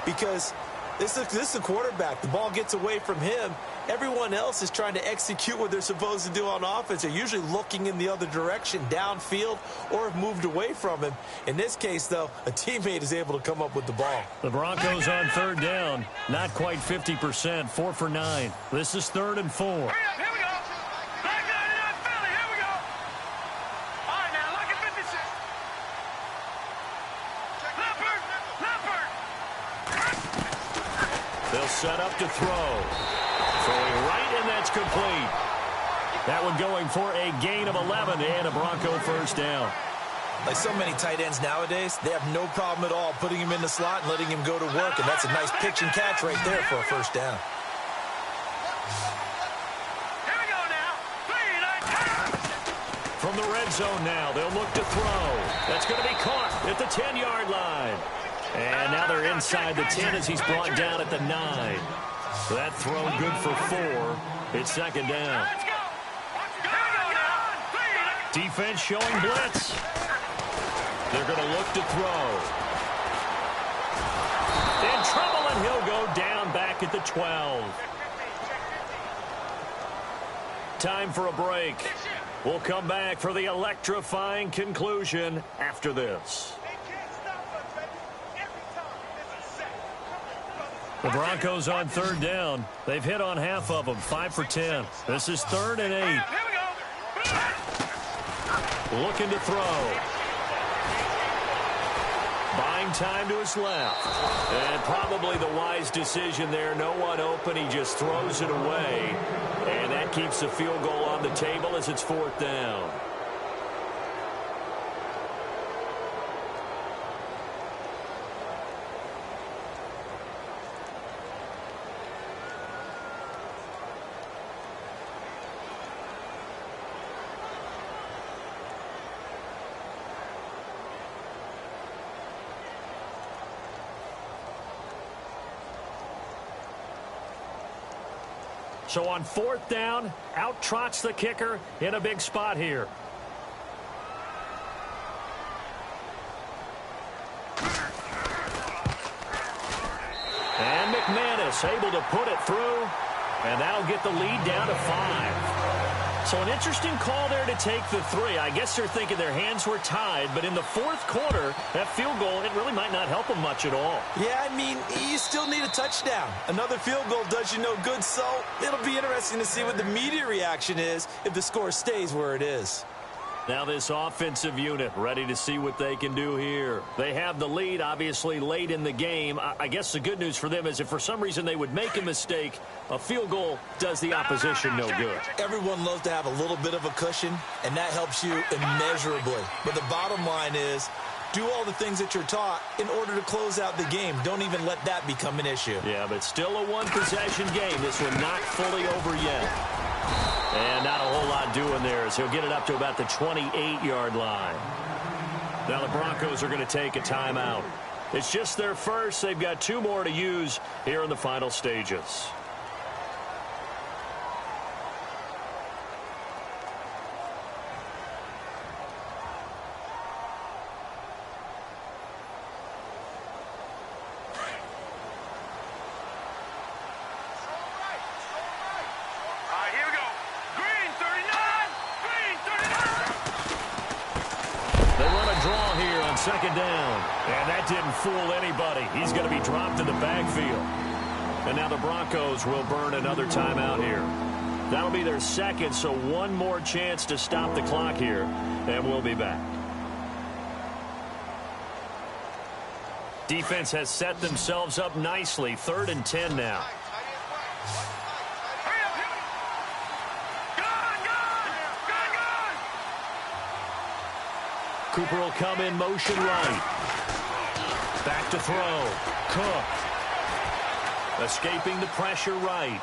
Because this is the quarterback. The ball gets away from him. Everyone else is trying to execute what they're supposed to do on offense. They're usually looking in the other direction, downfield, or have moved away from him. In this case, though, a teammate is able to come up with the ball. The Broncos on third down. Not quite 50%, 4 for 9. This is 3rd and 4. Here we go. Black 99 Philly, here we go. All right, now, look at 56. Leopard. They'll set up to throw. Throwing right, and that's complete. That one going for a gain of 11 and a Bronco first down. Like so many tight ends nowadays, they have no problem at all putting him in the slot and letting him go to work, and that's a nice pitch and catch right there for a first down. Here we go now. From the red zone now, they'll look to throw. That's going to be caught at the 10-yard line. And now they're inside the 10 as he's brought down at the 9. So that throw good for 4. It's second down. Let's go. Defense showing blitz. They're going to look to throw. In trouble, and he'll go down back at the 12. Time for a break. We'll come back for the electrifying conclusion after this. The Broncos on third down. They've hit on half of them, 5 for 10. This is 3rd and 8. Looking to throw. Buying time to his left. And probably the wise decision there. No one open. He just throws it away. And that keeps the field goal on the table as it's 4th down. So on 4th down, out trots the kicker in a big spot here. And McManus able to put it through, and that'll get the lead down to 5. So an interesting call there to take the 3. I guess they're thinking their hands were tied, but in the 4th quarter, that field goal, it really might not help them much at all. Yeah, I mean, you still need a touchdown. Another field goal does you no good, so it'll be interesting to see what the media reaction is if the score stays where it is. Now this offensive unit ready to see what they can do here. They have the lead, obviously, late in the game. I guess the good news for them is if for some reason they would make a mistake, a field goal does the opposition no good. Everyone loves to have a little bit of a cushion, and that helps you immeasurably. But the bottom line is, do all the things that you're taught in order to close out the game. Don't even let that become an issue. Yeah, but still a one-possession game. This one not fully over yet. And not a whole lot doing there as he'll get it up to about the 28-yard line. Now the Broncos are going to take a timeout. It's just their first. They've got 2 more to use here in the final stages. Second down, and that didn't fool anybody. He's going to be dropped in the backfield. And now the Broncos will burn another timeout here. That'll be their second, so one more chance to stop the clock here, and we'll be back. Defense has set themselves up nicely. 3rd and 10 now. Cooper will come in motion right. Back to throw. Cook. Escaping the pressure right.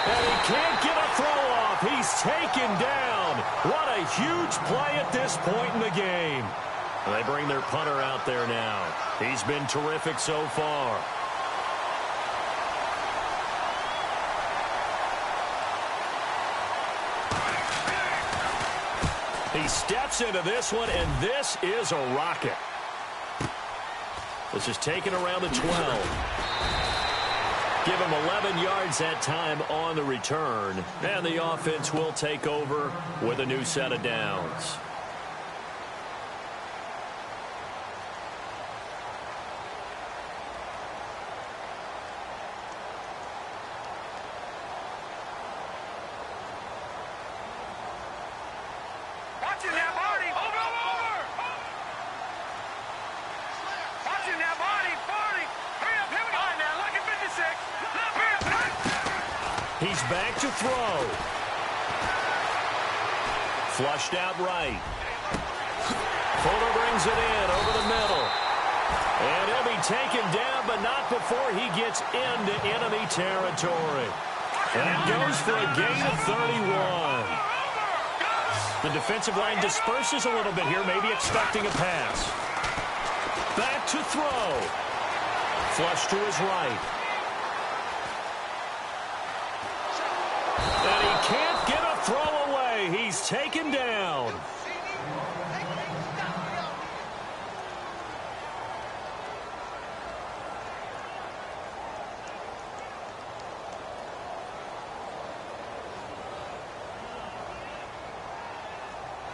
And he can't get a throw off. He's taken down. What a huge play at this point in the game. And they bring their punter out there now. He's been terrific so far. He steps into this one, and this is a rocket. This is taken around the 12. Give him 11 yards that time on the return. And the offense will take over with a new set of downs. He's back to throw. Flushed out right. Fuller brings it in over the middle. And he'll be taken down, but not before he gets into enemy territory. And goes for a gain of 31. The defensive line disperses a little bit here, maybe expecting a pass. Back to throw. Flush to his right. And he can't get a throw away. He's taken down.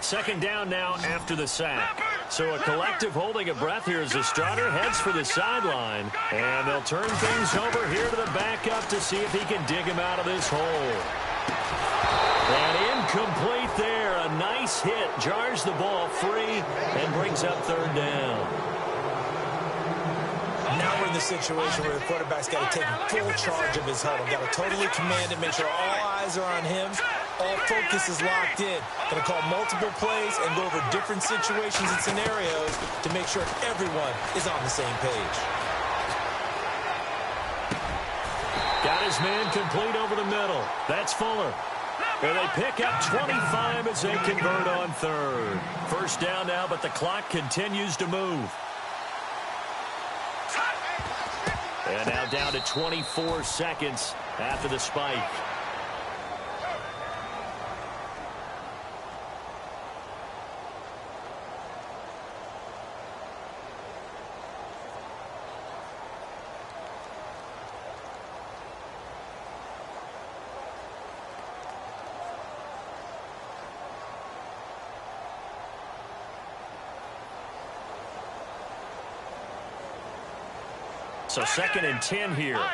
Second down now after the sack. So a collective holding of breath here as the starter heads for the sideline. And they'll turn things over here to the backup to see if he can dig him out of this hole. And incomplete there. A nice hit. Jars the ball free and brings up third down. Now we're in the situation where the quarterback's got to take full charge of his huddle. Got to totally command it, make sure all eyes are on him. All focus is locked in. Going to call multiple plays and go over different situations and scenarios to make sure everyone is on the same page. Got his man complete over the middle. That's Fuller. And they pick up 25 as they convert on third. First down now, but the clock continues to move. And now down to 24 seconds after the spike. So second and 10 here. Detroit!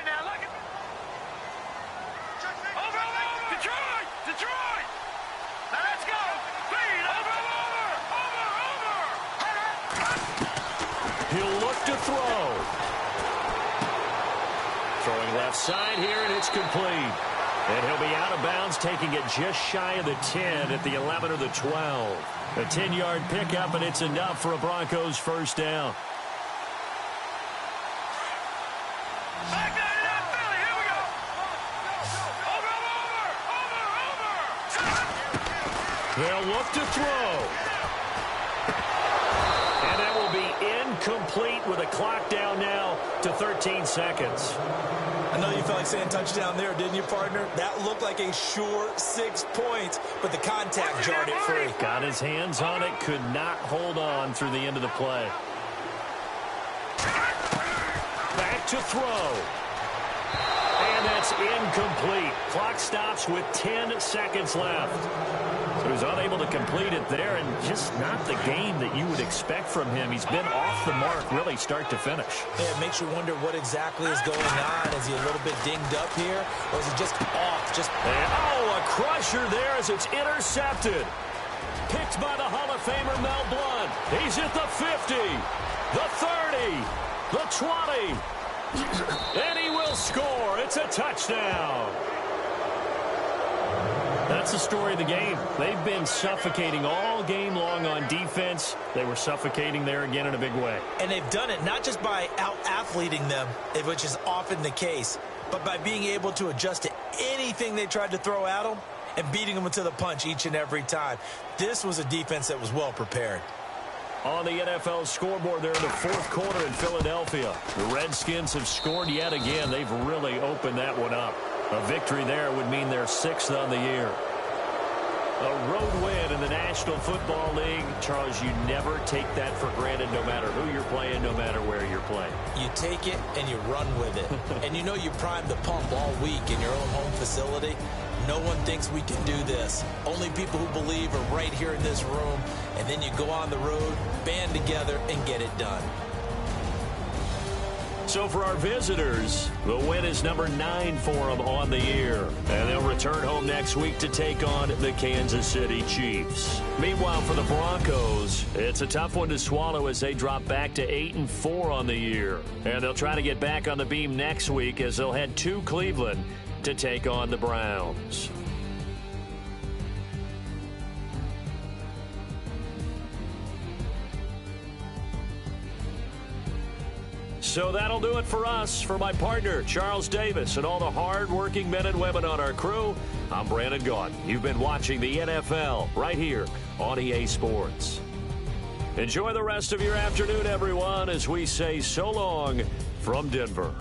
Detroit! Now let's go! Speed! Over! He'll look to throw. Throwing left side here, and it's complete. And he'll be out of bounds, taking it just shy of the 10 at the 11 or the 12. A 10-yard pickup, and it's enough for a Broncos first down. They'll look to throw. And that will be incomplete with a clock down now to 13 seconds. I know you felt like saying touchdown there, didn't you, partner? That looked like a sure 6 points, but the contact jarred it free. Got his hands on it, could not hold on through the end of the play. Back to throw. And that's incomplete. Clock stops with 10 seconds left. So he's unable to complete it there, and just not the game that you would expect from him. He's been off the mark really start to finish. Yeah, it makes you wonder what exactly is going on. Is he a little bit dinged up here, or is he just off? A crusher there as it's intercepted. Picked by the Hall of Famer Mel Blount. He's at the 50, the 30, the 20. And he will score. It's a touchdown. That's the story of the game. They've been suffocating all game long on defense. They were suffocating there again in a big way. And they've done it not just by out-athleting them, which is often the case, but by being able to adjust to anything they tried to throw at them and beating them to the punch each and every time. This was a defense that was well prepared. On the NFL scoreboard there in the fourth quarter in Philadelphia, the Redskins have scored yet again. They've really opened that one up. A victory there would mean their 6th on the year. A road win in the National Football League. Charles, you never take that for granted no matter who you're playing, no matter where you're playing. You take it and you run with it. And you know you primed the pump all week in your own home facility. No one thinks we can do this. Only people who believe are right here in this room. And then you go on the road, band together, and get it done. So for our visitors, the win is number 9 for them on the year. And they'll return home next week to take on the Kansas City Chiefs. Meanwhile, for the Broncos, it's a tough one to swallow as they drop back to 8-4 on the year. And they'll try to get back on the beam next week as they'll head to Cleveland to take on the Browns. So that'll do it for us. For my partner, Charles Davis, and all the hard-working men and women on our crew, I'm Brandon Gaudin. You've been watching the NFL right here on EA Sports. Enjoy the rest of your afternoon, everyone, as we say so long from Denver.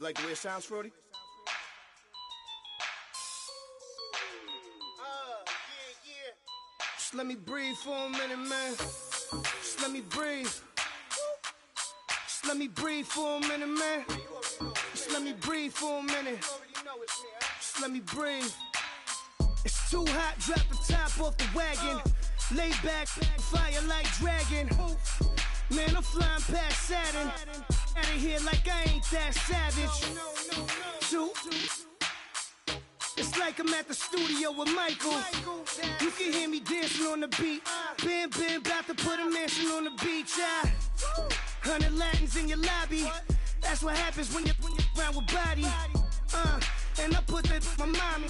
Like the way it sounds, Frody? Just let me breathe for a minute, man. Just let me breathe. Just let me breathe for a minute, man. Just let me breathe for a minute. Just let me breathe. It's too hot, drop the top off the wagon. Lay back, fire like dragon. Man, I'm flying past Saturn. Out of here like I ain't that savage. Two. It's like I'm at the studio with Michael. You can hear me dancing on the beat. Bam, bam, about to put a mansion on the beach. 100 Latins in your lobby. That's what happens when you're around with body. And I put that in my mommy.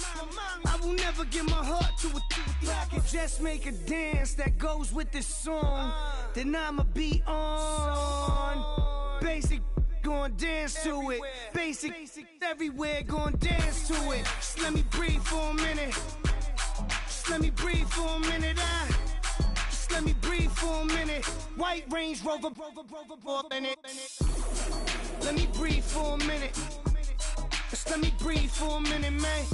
I will never give my heart to a I can just make a dance that goes with this song. Then I'ma be on. Basic, gon' dance to it. Basic, everywhere, gon' dance to it. Just let me breathe for a minute. Just let me breathe for a minute. Just let me breathe for a minute. White Range Rover, in it. Let me breathe for a minute. Just let me breathe for a minute, man.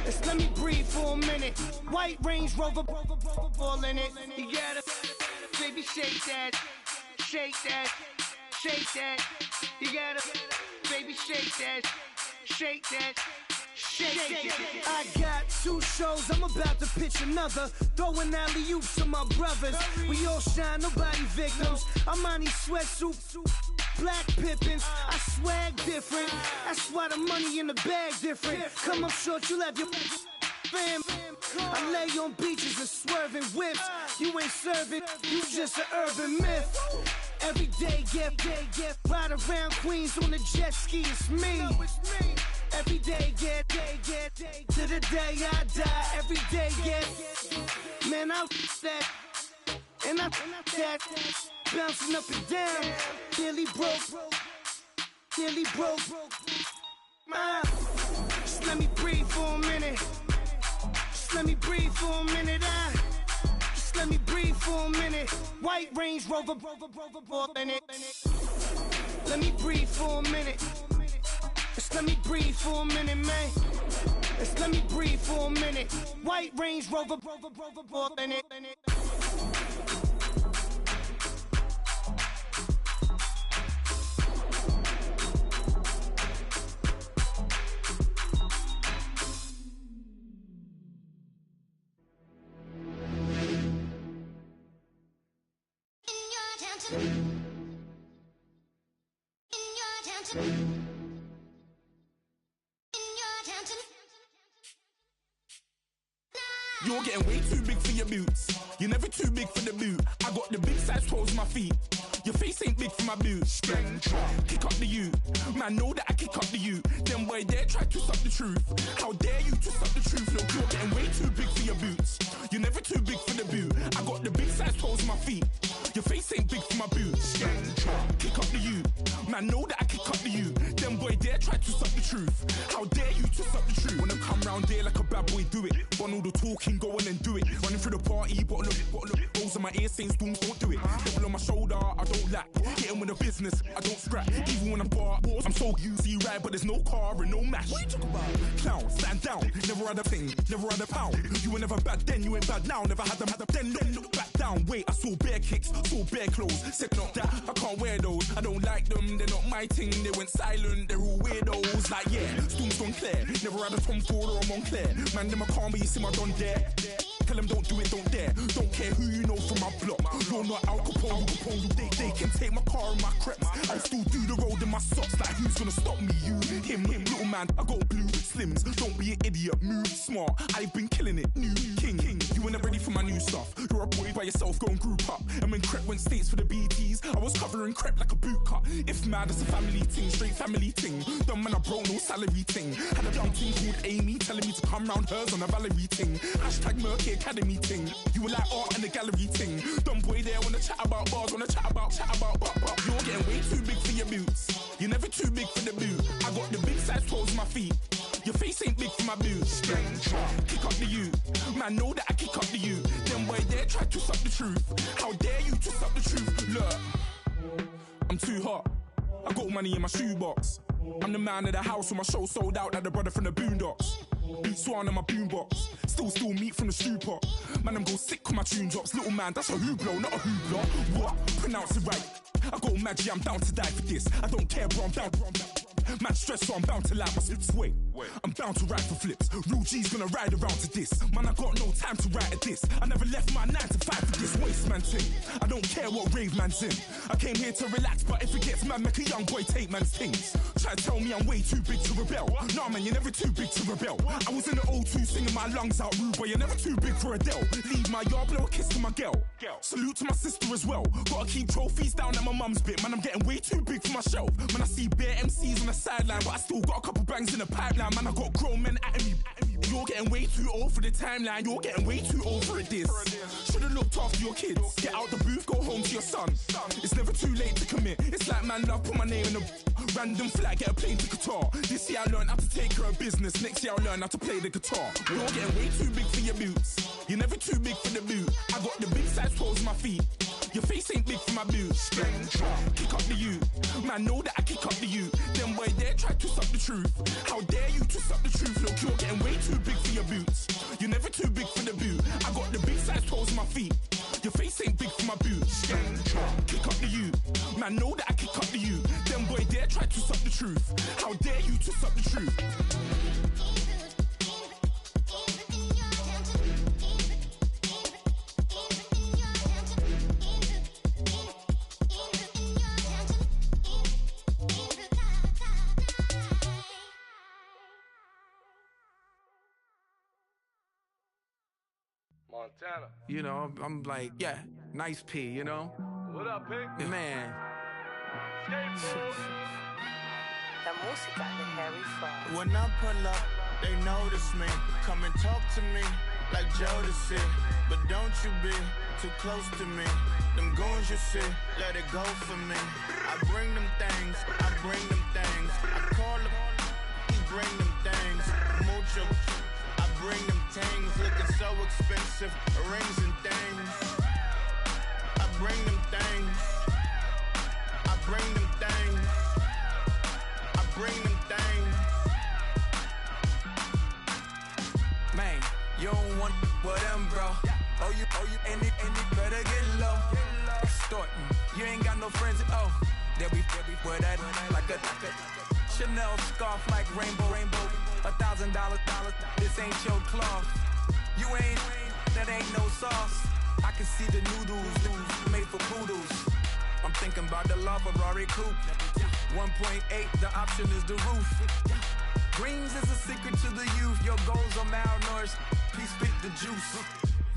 Just let me breathe for a minute. White Range Rover, ball in it. You gotta, baby, shake that, shake that, shake that. You gotta, baby, shake that, shake that. Shake. I got 2 shows, I'm about to pitch another. Throwing alley-oops to my brothers. We all shine, nobody victims. I'm on these sweatsuits, black Pippins. I swag different. That's why the money in the bag different. Come up short, you'll have your fam. I lay on beaches and swerving whips. You ain't serving, you just an urban myth. Every day, get ride around Queens on a jet ski, it's me. Every day, get to the day I die. Every day, get, man, I that, and I that, bouncing up and down. Nearly broke. Just let me breathe for a minute. Just let me breathe for a minute. Just let me breathe for a minute. White Range Rover, in it. Let me breathe for a minute. Just let me breathe for a minute, man. Just let me breathe for a minute. White Range Rover, in it. You're getting way too big for your boots. You're never too big for the boot. I got the big size toes on my feet. Your face ain't big for my boots. Kick up the you. Man, know that I kick up the you. Them boy there try to suck the truth. How dare you to suck the truth? Look, you're getting way too big for your boots. You're never too big for the boot. I got the big size toes on my feet. Your face ain't big for my boots. Kick up the you. Man, know that I kick up the you. Them boy there try to suck the truth. How dare you to suck the truth? Wanna come round there like a bad boy, do it. Want all the talking, go on and do it. Running through the party, bottle up. Rolls on my ear saying storms, don't do it. Devil on my shoulder, I don't lack. Getting with the business, I don't scrap. Even when I'm bar, I'm so used to you ride, but there's no car and no match. What you talking about? Clown, stand down. Never had a thing, never had a pound. You were never bad then, you ain't bad now. Never had them, then look back down. Wait, I saw bare kicks, saw bare clothes. Said not that, I can't wear those. I don't like them, they're not my thing. They went silent, they're all weirdos. Like yeah, storm's gone clear. Never had a Tom Ford or a Montclair. Man, them I can't, but you see my don there. Tell them don't do it, don't dare. Don't care who you know from my block. You're not Al Capone, they can take my car and my creps. I'll still do the road in my socks. Like who's gonna stop me? You, him, little man. I got blue slims. Don't be an idiot, move smart. I've been killing it, new king. You weren't ready for my new stuff. You're a boy by yourself, go and group up. And when Crep went states for the BTs, I was covering Crep like a boot cut. If mad, it's a family ting, straight family ting. Dumb man, I broke no salary ting. Had a young ting called Amy telling me to come round hers on a Valerie ting. Hashtag Murky Academy ting. You were like art and the gallery ting. Dumb boy there wanna chat about bars, wanna chat about. You're getting way too big for your boots. You're never too big for the boot. I got the big size toes on my feet. Your face ain't big for my boots. Kick up the you. Man, know that I kick up the you. Them boy there try to suck the truth. How dare you to suck the truth? Look, I'm too hot. I got money in my shoebox. I'm the man of the house when my show sold out like the brother from the Boondocks. Beat Swan in my boombox. Still meat from the stew pot. Man, I'm go sick when my tune drops. Little man, that's a hooplo, not a hoopla. What? Pronounce it right. I go magic, I'm down to die for this. I don't care, bro, I'm down. Man stressed, so I'm bound to like my slips. Wait, I'm bound to ride for flips. Real G's gonna ride around to this. Man, I got no time to write at this. I never left my 9 to 5 for this waste man thing. I don't care what rave man's in. I came here to relax, but if it gets mad, make a young boy take man's things. Try to tell me I'm way too big to rebel. Nah, man, you're never too big to rebel. I was in the O2 singing my lungs out rude, but you're never too big for Adele. Leave my yard, blow a kiss to my girl. Salute to my sister as well. Gotta keep trophies down at my mum's bit. Man, I'm getting way too big for my shelf. Man, I see bare MCs on the sideline, but I still got a couple bangs in the pipeline. Man, I got grown men at me. You're getting way too old for the timeline. You're getting way too old for a diss. Should've looked after your kids. Get out the booth, go home to your son. It's never too late to commit. It's like man love, put my name in a random flag, get a plane to Qatar. This year I learned how to take care of business. Next year I'll learn how to play the guitar. You're getting way too big for your boots. You're never too big for the boot. I got the big size toes on my feet. Your face ain't big for my boots. Kick up the you. Man, know that I kick up the you. Them boy there try to suck the truth. How dare you to suck the truth? Look, you're getting way too big for your boots. You're never too big for the boot. I got the big size toes on my feet. Your face ain't big for my boots. Kick up the you. Man, know that I kick up the you. Them boy there try to suck the truth. How dare you to suck the truth? Montana. You know, I'm like, yeah, nice P, you know? What up, Pink? Man. La música de Harry Fraud. When I pull up, they notice me. Come and talk to me like Jodeci. But don't you be too close to me. Them goons you see, let it go for me. I bring them things, I bring them things. I call them, he bring them things. Mucho, I bring them things. Looking so expensive, rings and things. I bring them things. I bring them things. I bring them things. Man, you don't want with them, bro. Oh, you, and it better get low. Extorting, you ain't got no friends. Oh, they'll be with that like a Chanel scarf like rainbow. $1,000, this ain't your cloth. You ain't, that ain't no sauce. I can see the noodles made for poodles. I'm thinking about the La Ferrari coupe. 1.8, the option is the roof. Greens is a secret to the youth. Your goals are malnourished. Please spit the juice.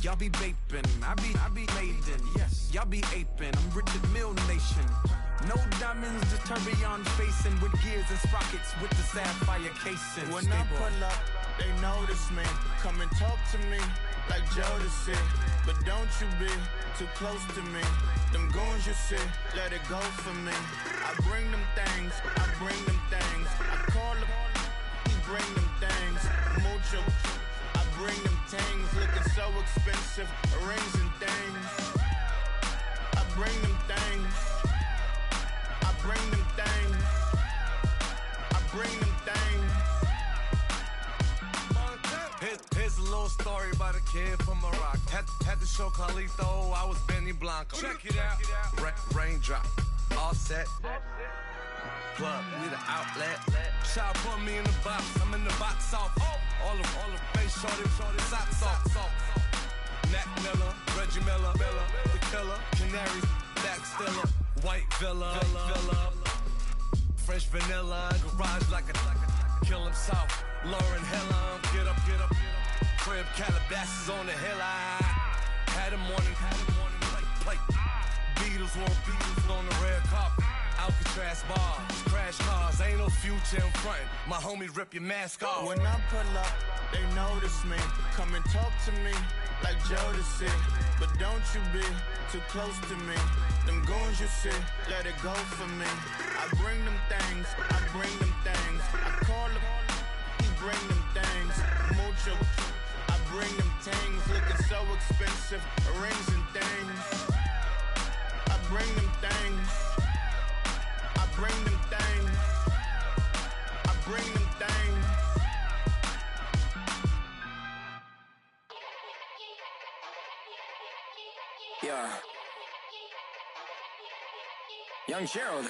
Y'all be vaping, I be laden. Yes, y'all be aping. I'm Richard Mill Nation. No diamonds, just tourbillon facing with gears and sprockets with the sapphire casing. When I pull up, they notice me. Come and talk to me like Jodeci. But don't you be too close to me. Them goons you see, let it go for me. I bring them things, I bring them things. I call them, he bring them things. Mucho, I bring them things. Looking so expensive, rings and things. I bring them things. I bring them things. I bring them things. Here's a little story about a kid from Morocco. Had to show Carlito I was Benny Blanco. Check it out. Raindrop, all set. Plug, need an outlet. Shot put me in the box. I'm in the box off. All the face shorty, socks off. Canaries, back still white villa, French vanilla, garage like a kill him soft. Lauren Hill, get up, crib Calabasas on the hill. I had him morning, plate. Beatles on the red carpet. Alcatraz bars, crash cars, ain't no future in front. My homie rip your mask off. When I pull up, they notice me. Come and talk to me like Jodeci. But don't you be too close to me. Them goons you see, let it go for me. I bring them things, I call them, he bring them things. Mucho, I bring them things. Looking so expensive, rings and things. I bring them things. I bring them things. I bring them things. Yeah. Young Gerald.